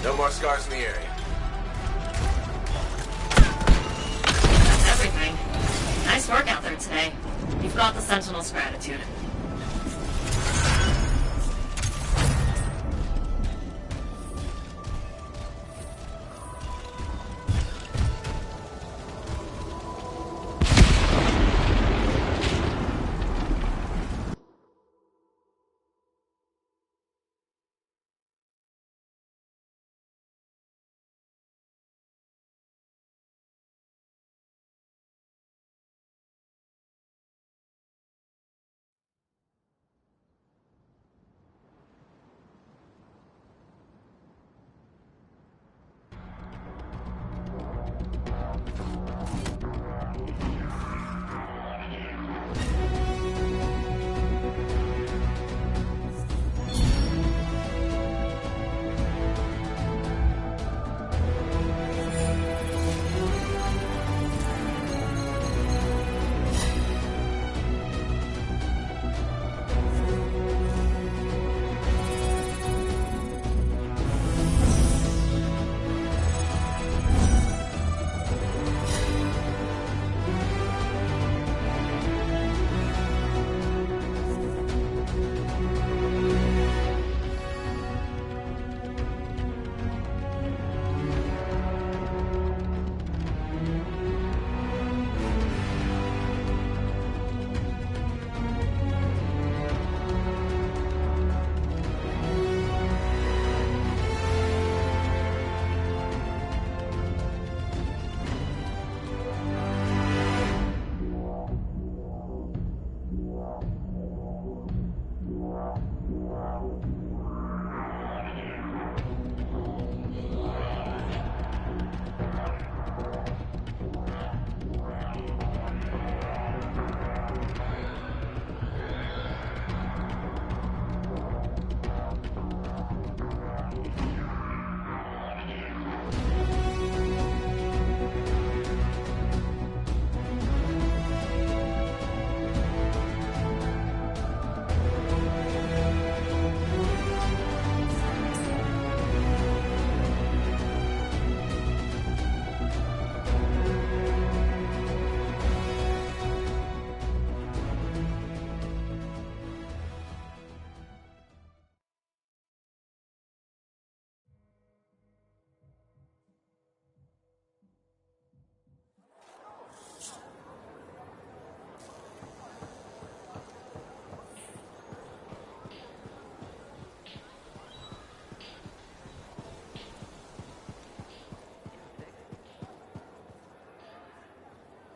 No more scars in the area. That's everything. Nice work out there today. You've got the Sentinel's gratitude.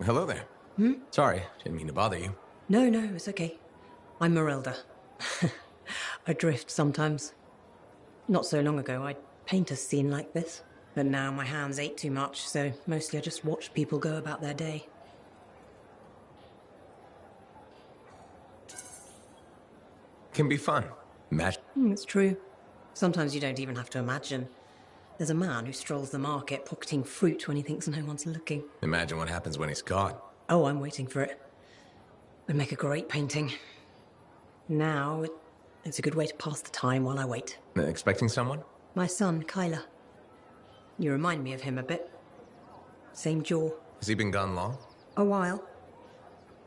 hello there. Sorry, didn't mean to bother you. No, it's okay. I'm Merelda. I drift sometimes. Not so long ago, I'd paint a scene like this. But now my hands ache too much, so mostly I just watch people go about their day. Can be fun. Magic. It's true. Sometimes you don't even have to imagine. There's a man who strolls the market pocketing fruit when he thinks no one's looking. Imagine what happens when he's caught. Oh, I'm waiting for it. Would make a great painting. Now, it's a good way to pass the time while I wait. Expecting someone? My son, Kyler. You remind me of him a bit. Same jaw. Has he been gone long? A while.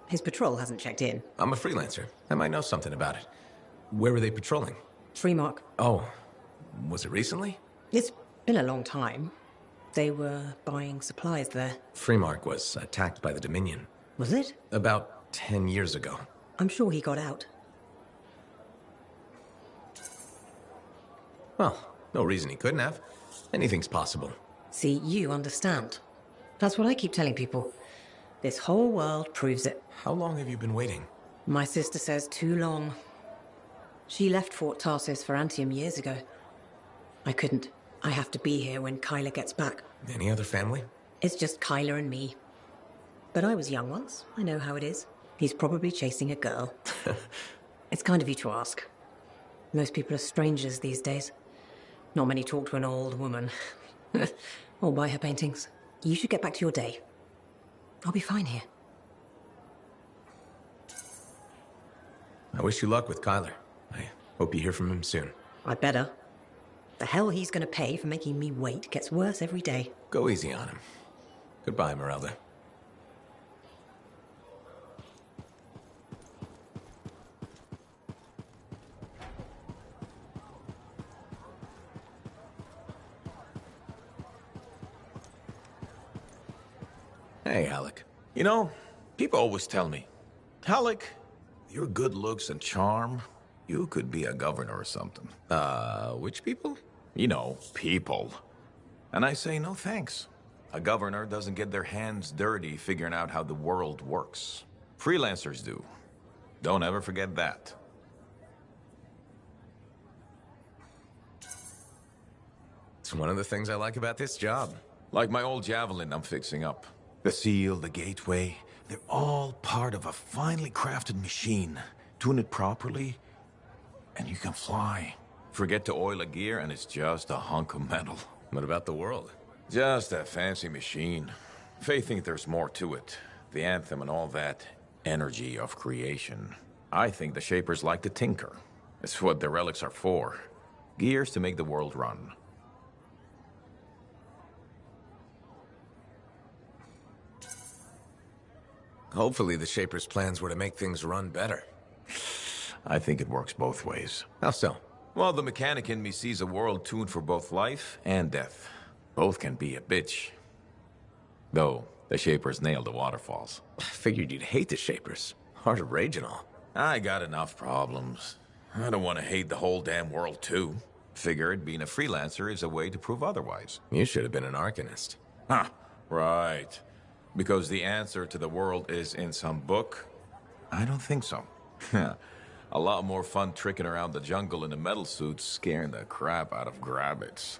His patrol hasn't checked in. I'm a freelancer. I might know something about it. Where were they patrolling? Freemark. Oh, was it recently? It's been a long time. They were buying supplies there. Freemark was attacked by the Dominion. Was it? About 10 years ago. I'm sure he got out. Well, no reason he couldn't have. Anything's possible. See, you understand. That's what I keep telling people. This whole world proves it. How long have you been waiting? My sister says too long. She left Fort Tarsis for Antium years ago. I couldn't. I have to be here when Kyler gets back. Any other family? It's just Kyler and me. But I was young once. I know how it is. He's probably chasing a girl. It's kind of you to ask. Most people are strangers these days. Not many talk to an old woman. Or buy her paintings. You should get back to your day. I'll be fine here. I wish you luck with Kyler. I hope you hear from him soon. I better. The hell he's gonna pay for making me wait gets worse every day. Go easy on him. Goodbye, Merelda. Hey, Alec. You know, people always tell me, Alec, your good looks and charm, you could be a governor or something. Which people? You know, people. And I say, no thanks. A governor doesn't get their hands dirty figuring out how the world works. Freelancers do. Don't ever forget that. It's one of the things I like about this job. Like my old javelin I'm fixing up. The seal, the gateway, they're all part of a finely crafted machine. Tune it properly, and you can fly. Forget to oil a gear, and it's just a hunk of metal. What about the world? Just a fancy machine. They think there's more to it. The anthem and all that energy of creation. I think the Shapers like to tinker. It's what the relics are for. Gears to make the world run. Hopefully the Shapers' plans were to make things run better. I think it works both ways. How so? Well, the mechanic in me sees a world tuned for both life and death. Both can be a bitch. Though, the Shapers nailed the waterfalls. I figured you'd hate the Shapers. Heart of rage and all. I got enough problems. I don't want to hate the whole damn world, too. Figured being a freelancer is a way to prove otherwise. You should have been an Arcanist. Huh, right. Because the answer to the world is in some book? I don't think so. A lot more fun tricking around the jungle in a metal suit, scaring the crap out of grabbits.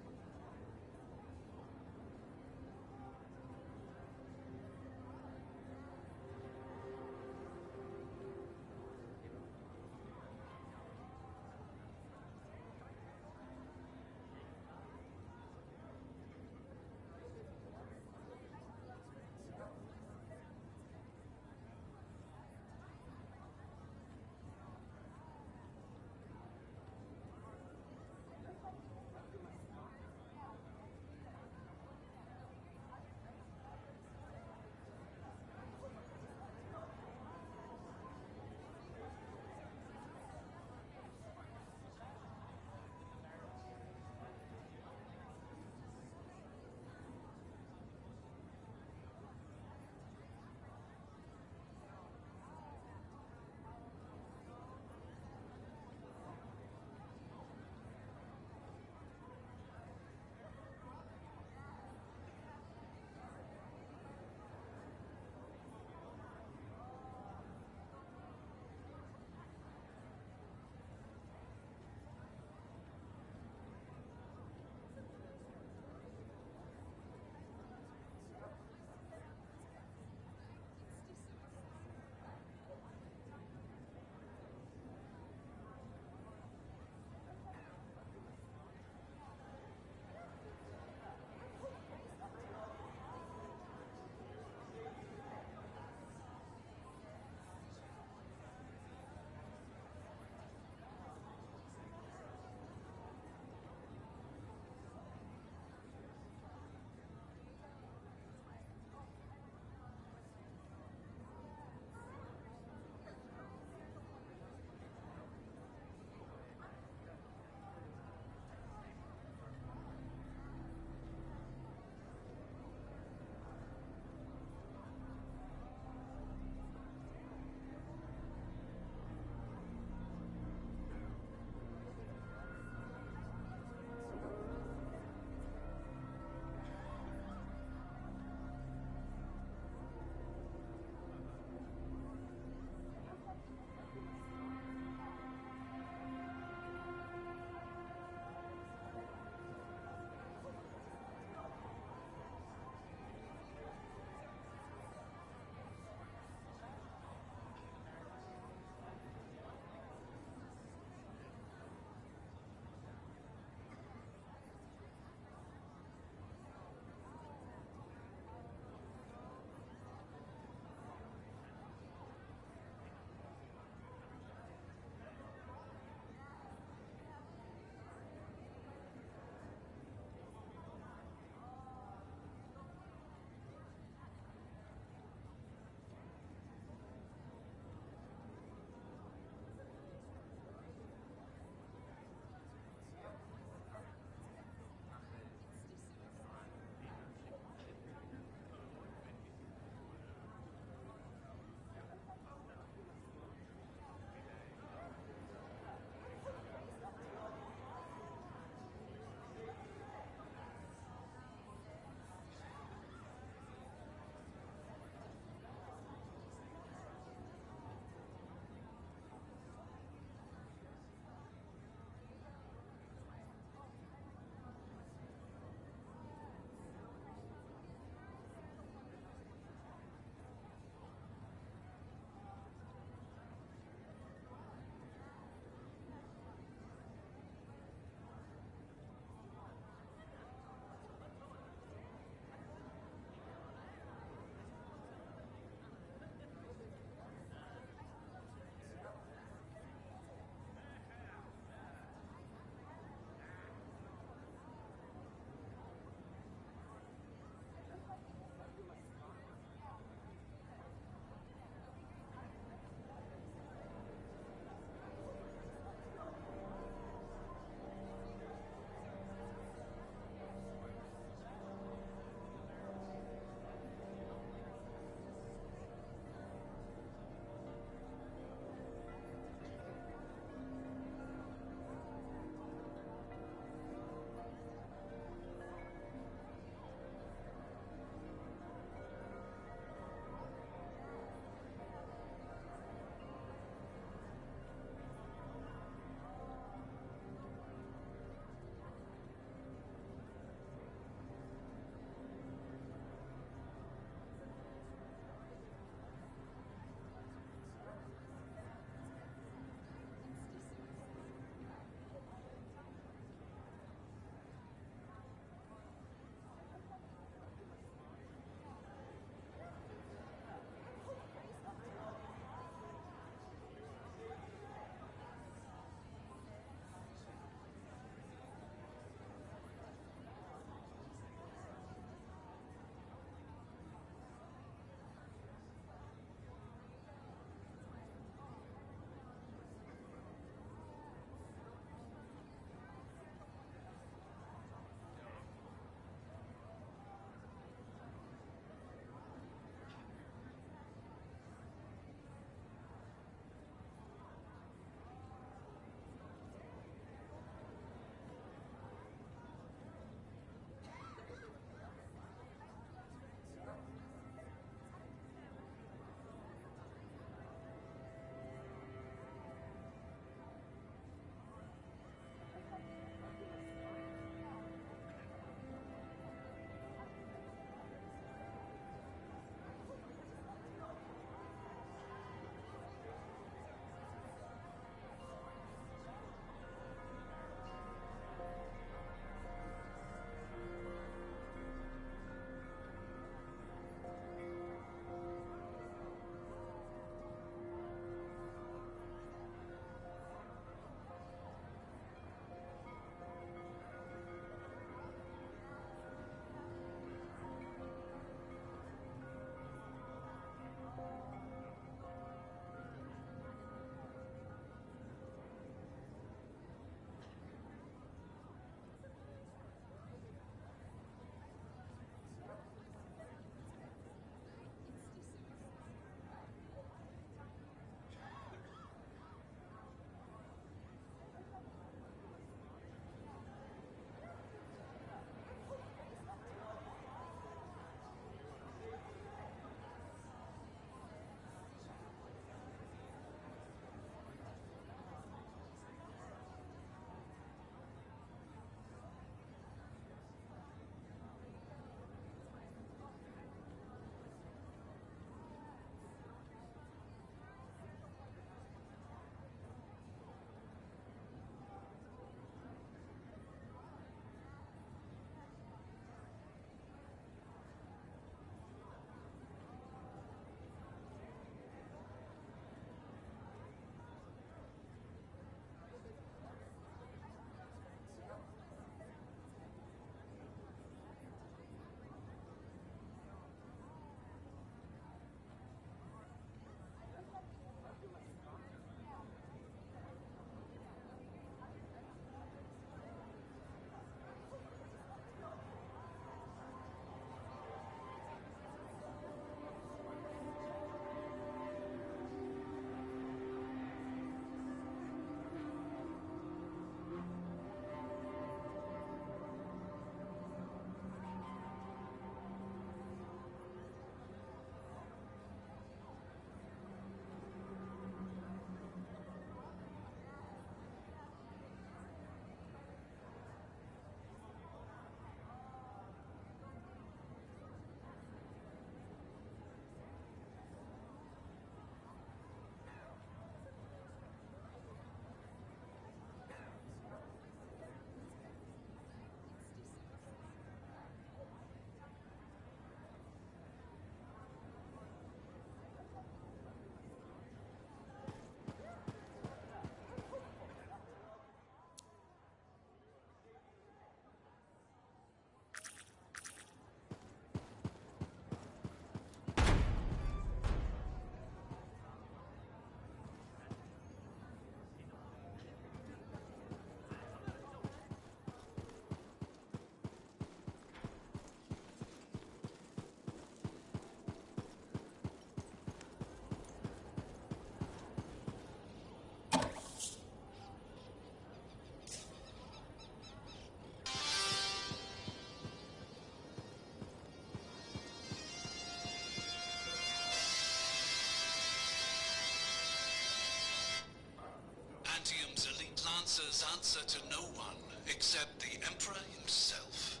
has answer to no one except the Emperor himself.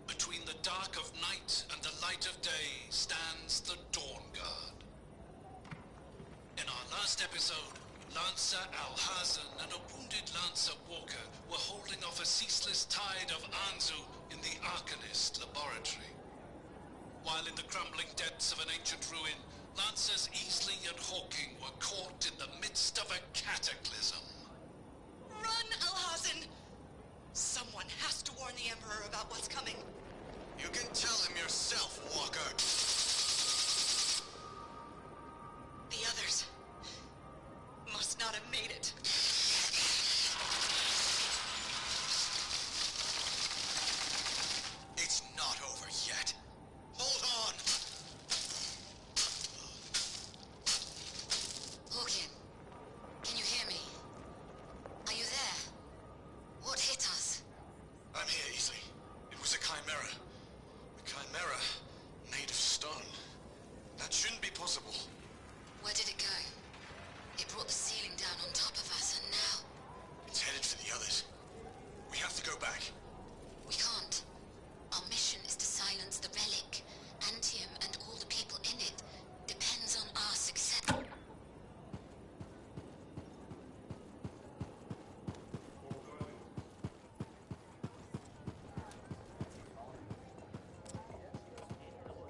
Between the dark of night and the light of day stands the Dawn Guard. In our last episode, Lancer Alhazen and a wounded Lancer Walker were holding off a ceaseless tide of Anzu in the Arcanist laboratory. While in the crumbling depths of an ancient ruin, Lancers Easley and Hawking were caught in the midst of a cataclysm. Run, Alhazen! Someone has to warn the Emperor about what's coming. You can tell him yourself, Walker. The others must not have made it. It's not over yet. Hold on! Hawking, can you hear me? Are you there? What hit us? I'm here, Easley. It was a chimera. A chimera made of stone. That shouldn't be possible. Where did it go? It brought the ceiling down on top of us, and now... It's headed for the others. We have to go back. We can't. Our mission is to silence the relic. Antium and all the people in it depends on our success.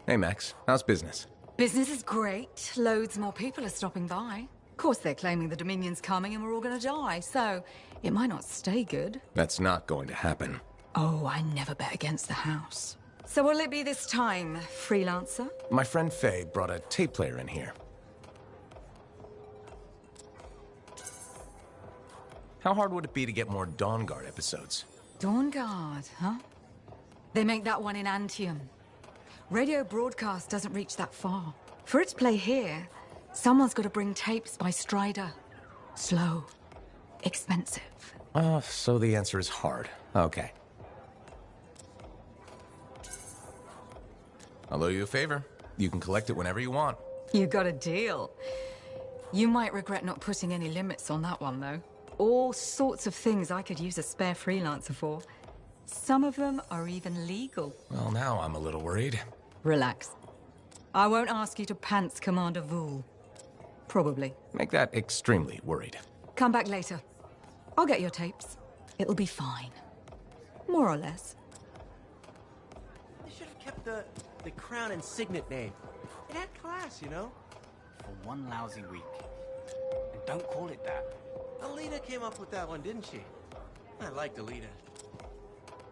Hey, Max. How's business? Business is great. Loads more people are stopping by. Of course, they're claiming the Dominion's coming and we're all gonna die, so it might not stay good. That's not going to happen. Oh, I never bet against the house. So what'll it be this time, freelancer? My friend Faye brought a tape player in here. How hard would it be to get more Dawn Guard episodes? Dawn Guard, huh? They make that one in Antium. Radio broadcast doesn't reach that far. For it to play here, someone's got to bring tapes by Strider. Slow. Expensive. Oh, so the answer is hard. Okay. I'll owe you a favor. You can collect it whenever you want. You got a deal. You might regret not putting any limits on that one, though. All sorts of things I could use a spare freelancer for. Some of them are even legal. Well, now I'm a little worried. Relax. I won't ask you to pants Commander Vool. Probably. Make that extremely worried. Come back later. I'll get your tapes. It'll be fine. More or less. They should have kept the Crown and Signet name. It had class, you know? For one lousy week. And don't call it that. Alita came up with that one, didn't she? I liked Alita.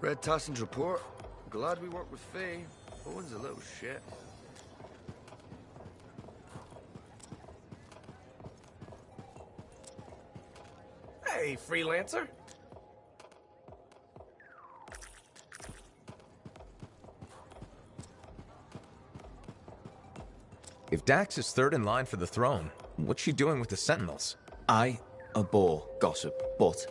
Read Tyson's report. Glad we worked with Faye. Owen's a little shit. Hey, freelancer. If Dax is third in line for the throne, what's she doing with the Sentinels? I abhor gossip, but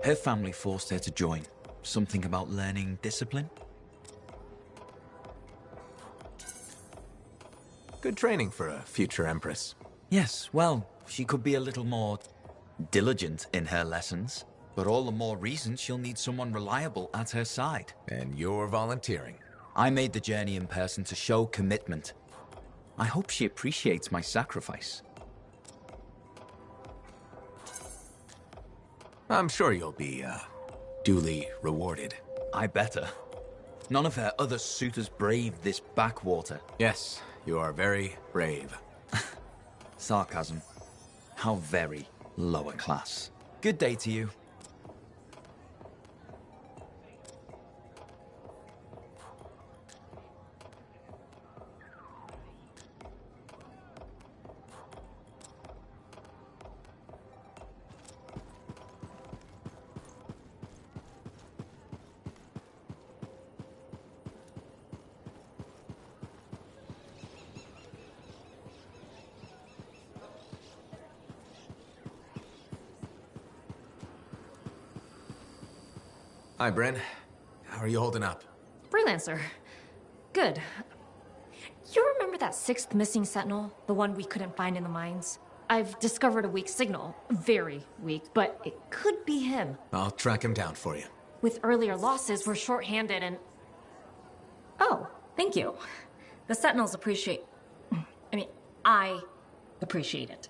her family forced her to join. Something about learning discipline? Good training for a future Empress. Yes, well, she could be a little more diligent in her lessons, but all the more reason she'll need someone reliable at her side. And you're volunteering. I made the journey in person to show commitment. I hope she appreciates my sacrifice. I'm sure you'll be, duly rewarded. I better. None of her other suitors braved this backwater. Yes, you are very brave. Sarcasm. How very lower class. Good day to you. Hi, Bryn. How are you holding up? Freelancer. Good. You remember that sixth missing sentinel? The one we couldn't find in the mines? I've discovered a weak signal. Very weak, but it could be him. I'll track him down for you. With earlier losses, we're short-handed and... Oh, thank you. The Sentinels appreciate... I appreciate it.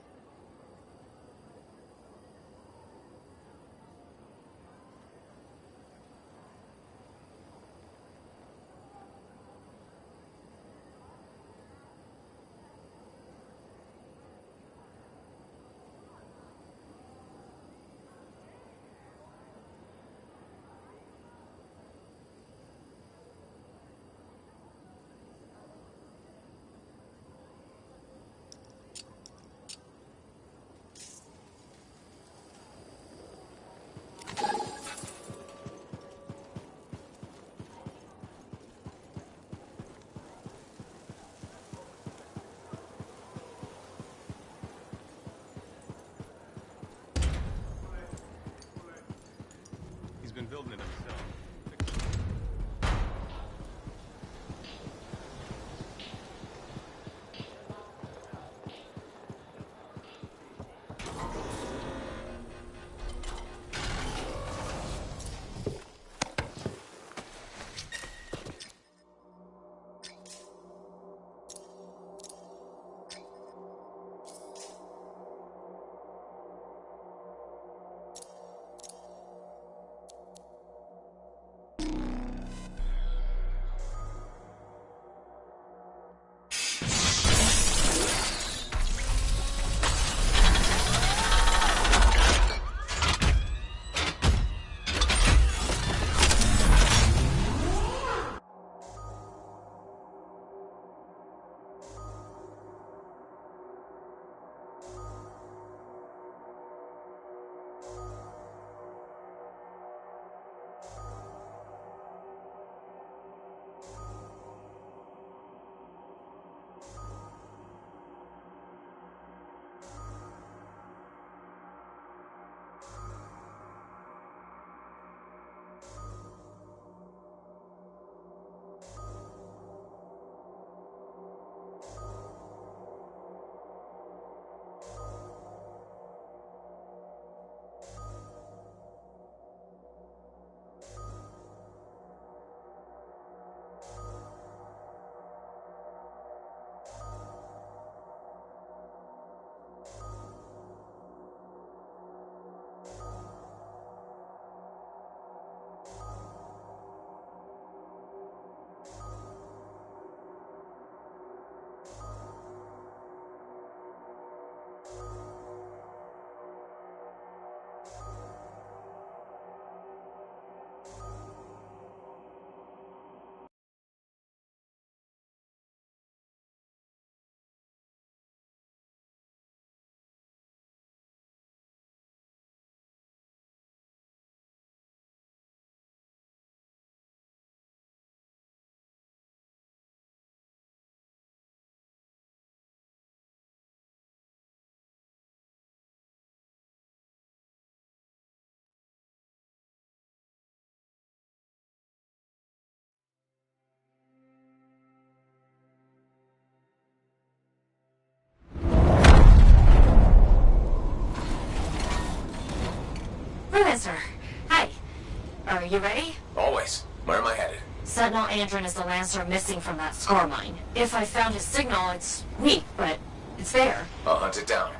Been building it himself. Professor, hi. Are you ready? Always. Where am I headed? Sentinel Andron is the Lancer missing from that score mine. If I found his signal, it's weak, but it's there. I'll hunt it down.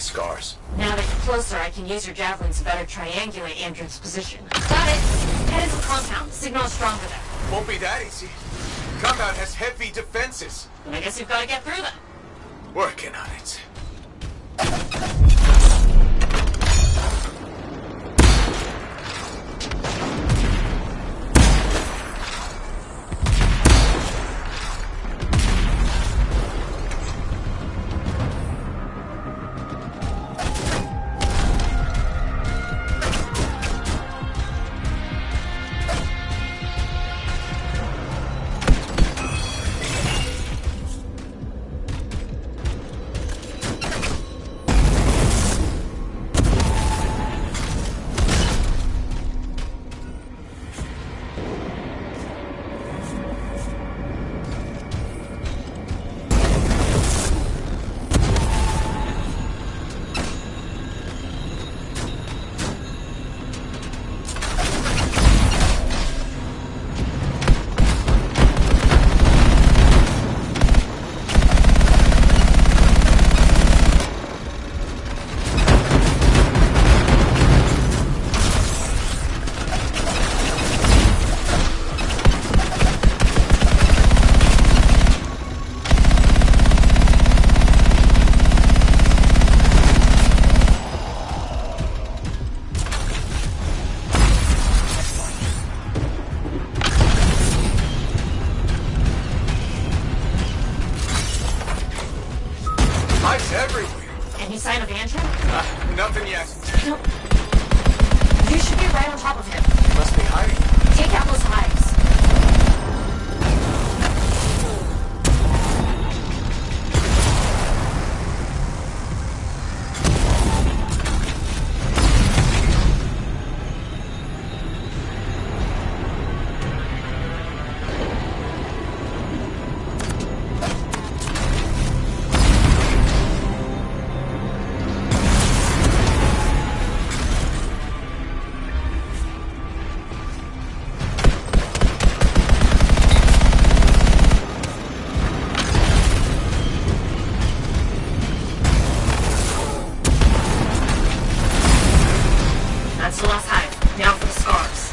scars. Now that you're closer, I can use your javelins to better triangulate Andrew's position. Got it! Head into the compound. Signal is stronger there. Won't be that easy. Compound has heavy defenses. I guess you've got to get through them. Working on it. Any sign of Andrew? Nothing yet. You should be right on top of him. Must be hiding. Take out those hives. That's the last hive. Now for the scars.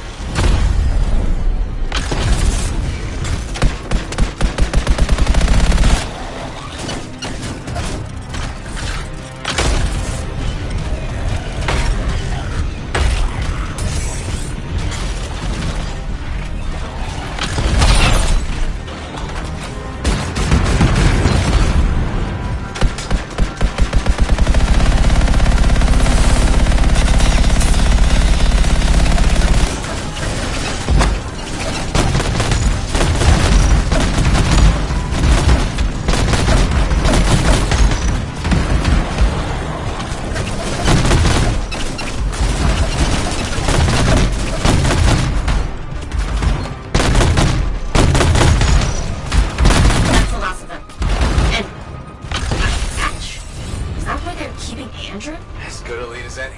Andrew? As good a lead as any.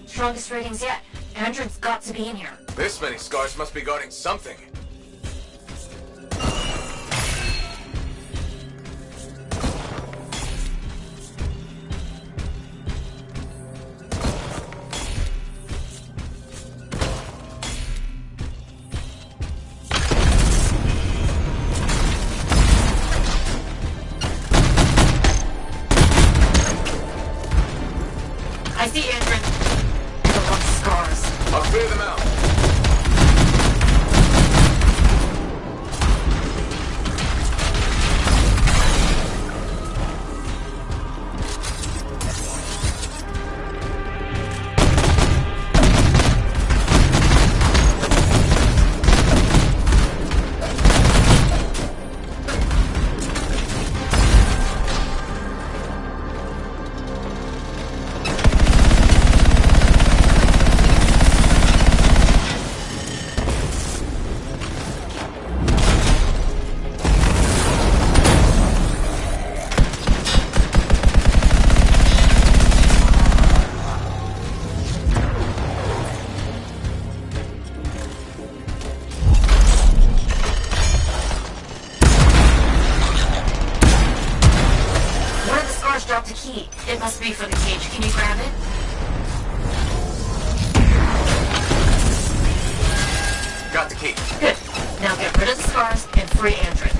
Strongest ratings yet. Andrew's got to be in here. This many scars must be guarding something. I see Andrew. And a lot of scars. I'll clear them out. It must be for the cage. Can you grab it? Got the key. Good. Now get rid of the scars and free Andrin.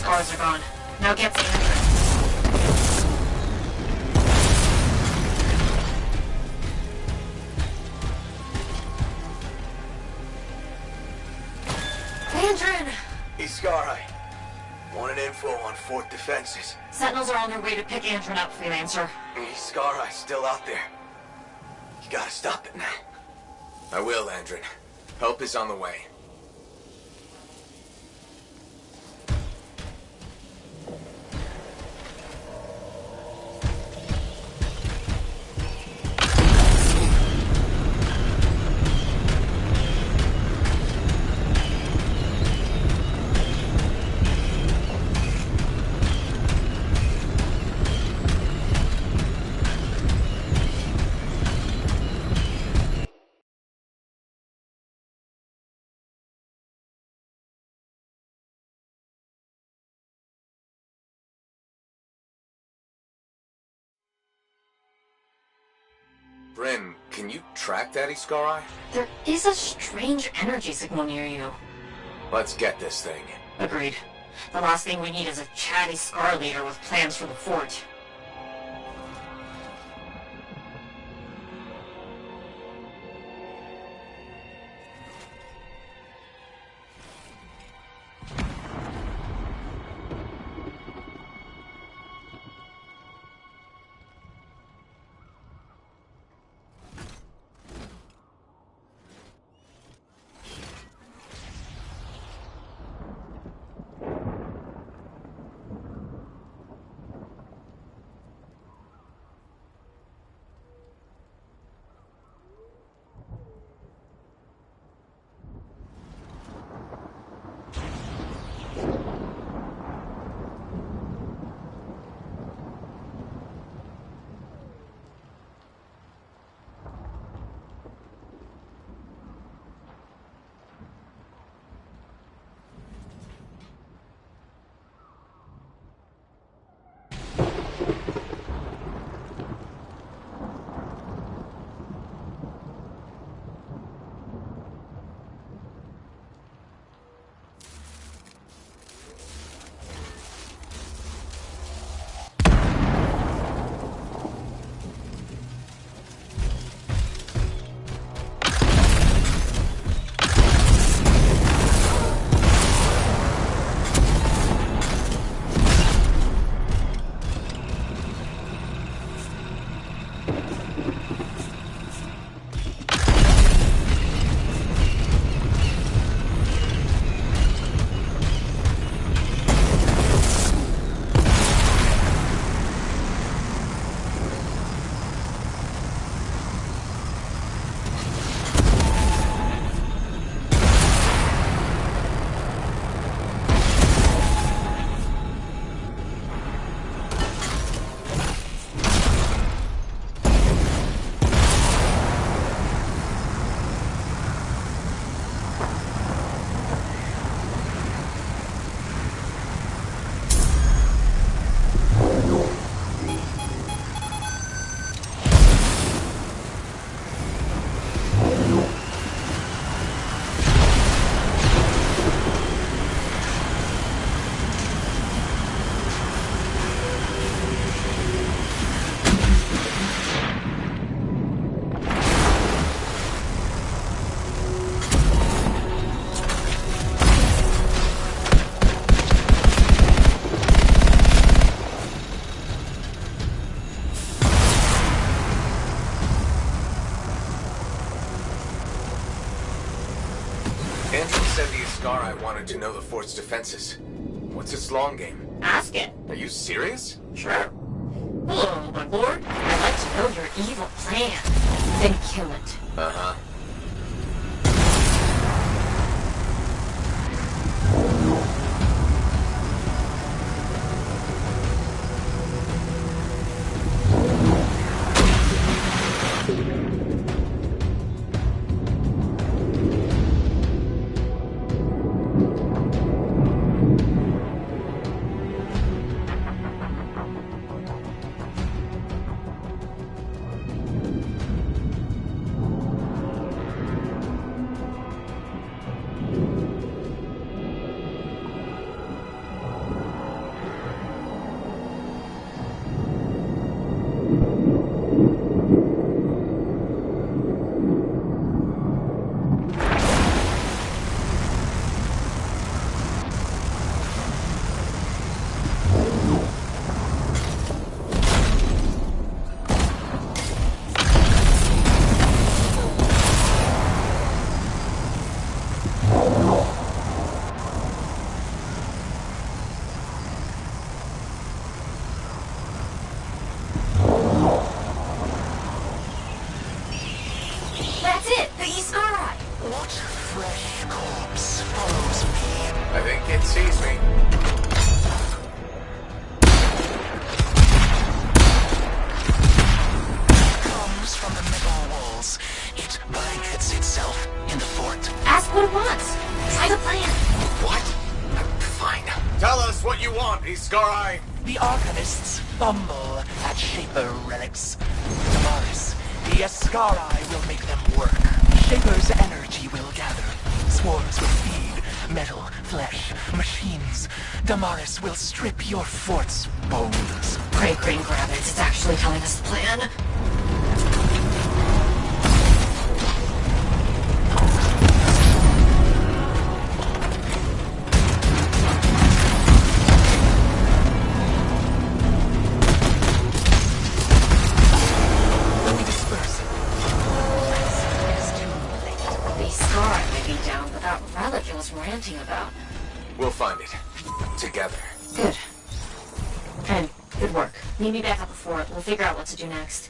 Are gone. Now get the entrance. Andrin! Hey, Scar-Eye. Wanted info on Fort defenses. Sentinels are on their way to pick Andrin up, Freelancer. Hey, Scar-Eye still out there. You gotta stop it now. I will, Andrin. Help is on the way. Bryn, can you track that Scar-Eye? There is a strange energy signal near you. Let's get this thing. Agreed. The last thing we need is a chatty Scar leader with plans for the fort. said the Scar-Eye wanted to know the fort's defenses. What's its long game? Ask it. Are you serious? Sure. Hello, my lord. I'd like to know your evil plan. Then kill it. Uh-huh. That's it! The Scar Eye! What fresh corpse follows me? I think it sees me. Comes from the middle walls. It blankets itself in the fort. Ask what it wants. Try the plan. What? Fine. Tell us what you want, Scar. The Arcanists fumble at Shaper relics. Damaris, the Ascarai will make them work. Shaper's energy will gather. Swarms will feed. Metal, flesh, machines. Damaris will strip your fort's bones. Great green rabbits, it's actually telling us the plan. We disperse. It's too late. The Scar Eye may be down, but that relic it was ranting about. We'll find it. Together. Good. And good work. Meet me back at the fort. We'll figure out what to do next.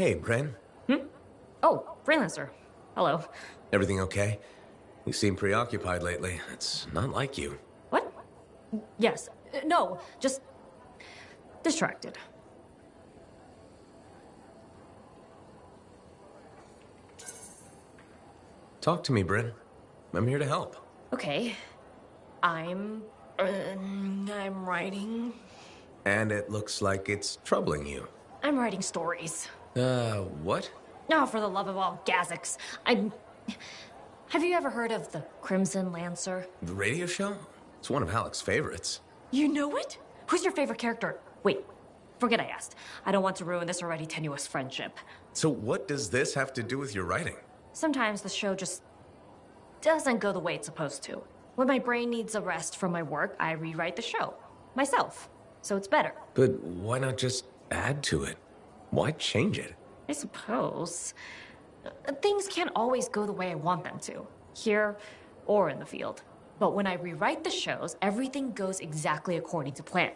Hey, Bren. Oh, freelancer. Hello. Everything okay? You seem preoccupied lately. It's not like you. What? Yes. No, just distracted. Talk to me, Bryn. I'm here to help. Okay. I'm writing. And it looks like it's troubling you. I'm writing stories. What? Oh, for the love of all Gazics. Have you ever heard of the Crimson Lancer? The radio show? It's one of Halleck's favorites. You know it? Who's your favorite character? Wait, forget I asked. I don't want to ruin this already tenuous friendship. So what does this have to do with your writing? Sometimes the show just doesn't go the way it's supposed to. When my brain needs a rest from my work, I rewrite the show. Myself. So it's better. But why not just add to it? Why change it? I suppose. Things can't always go the way I want them to. Here or in the field. But when I rewrite the shows, everything goes exactly according to plan.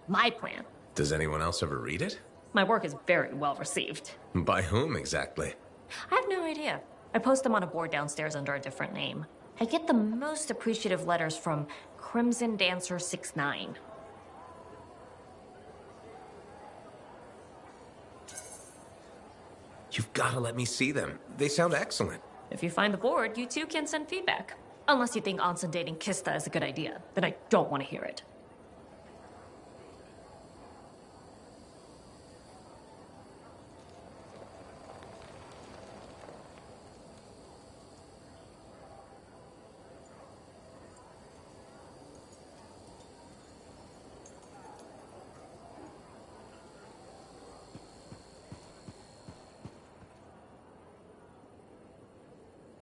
My plan. Does anyone else ever read it? My work is very well received. By whom exactly? I have no idea. I post them on a board downstairs under a different name. I get the most appreciative letters from Crimson Dancer 69. You've got to let me see them. They sound excellent. If you find the board, you too can send feedback. Unless you think Anson dating Kista is a good idea, then I don't want to hear it.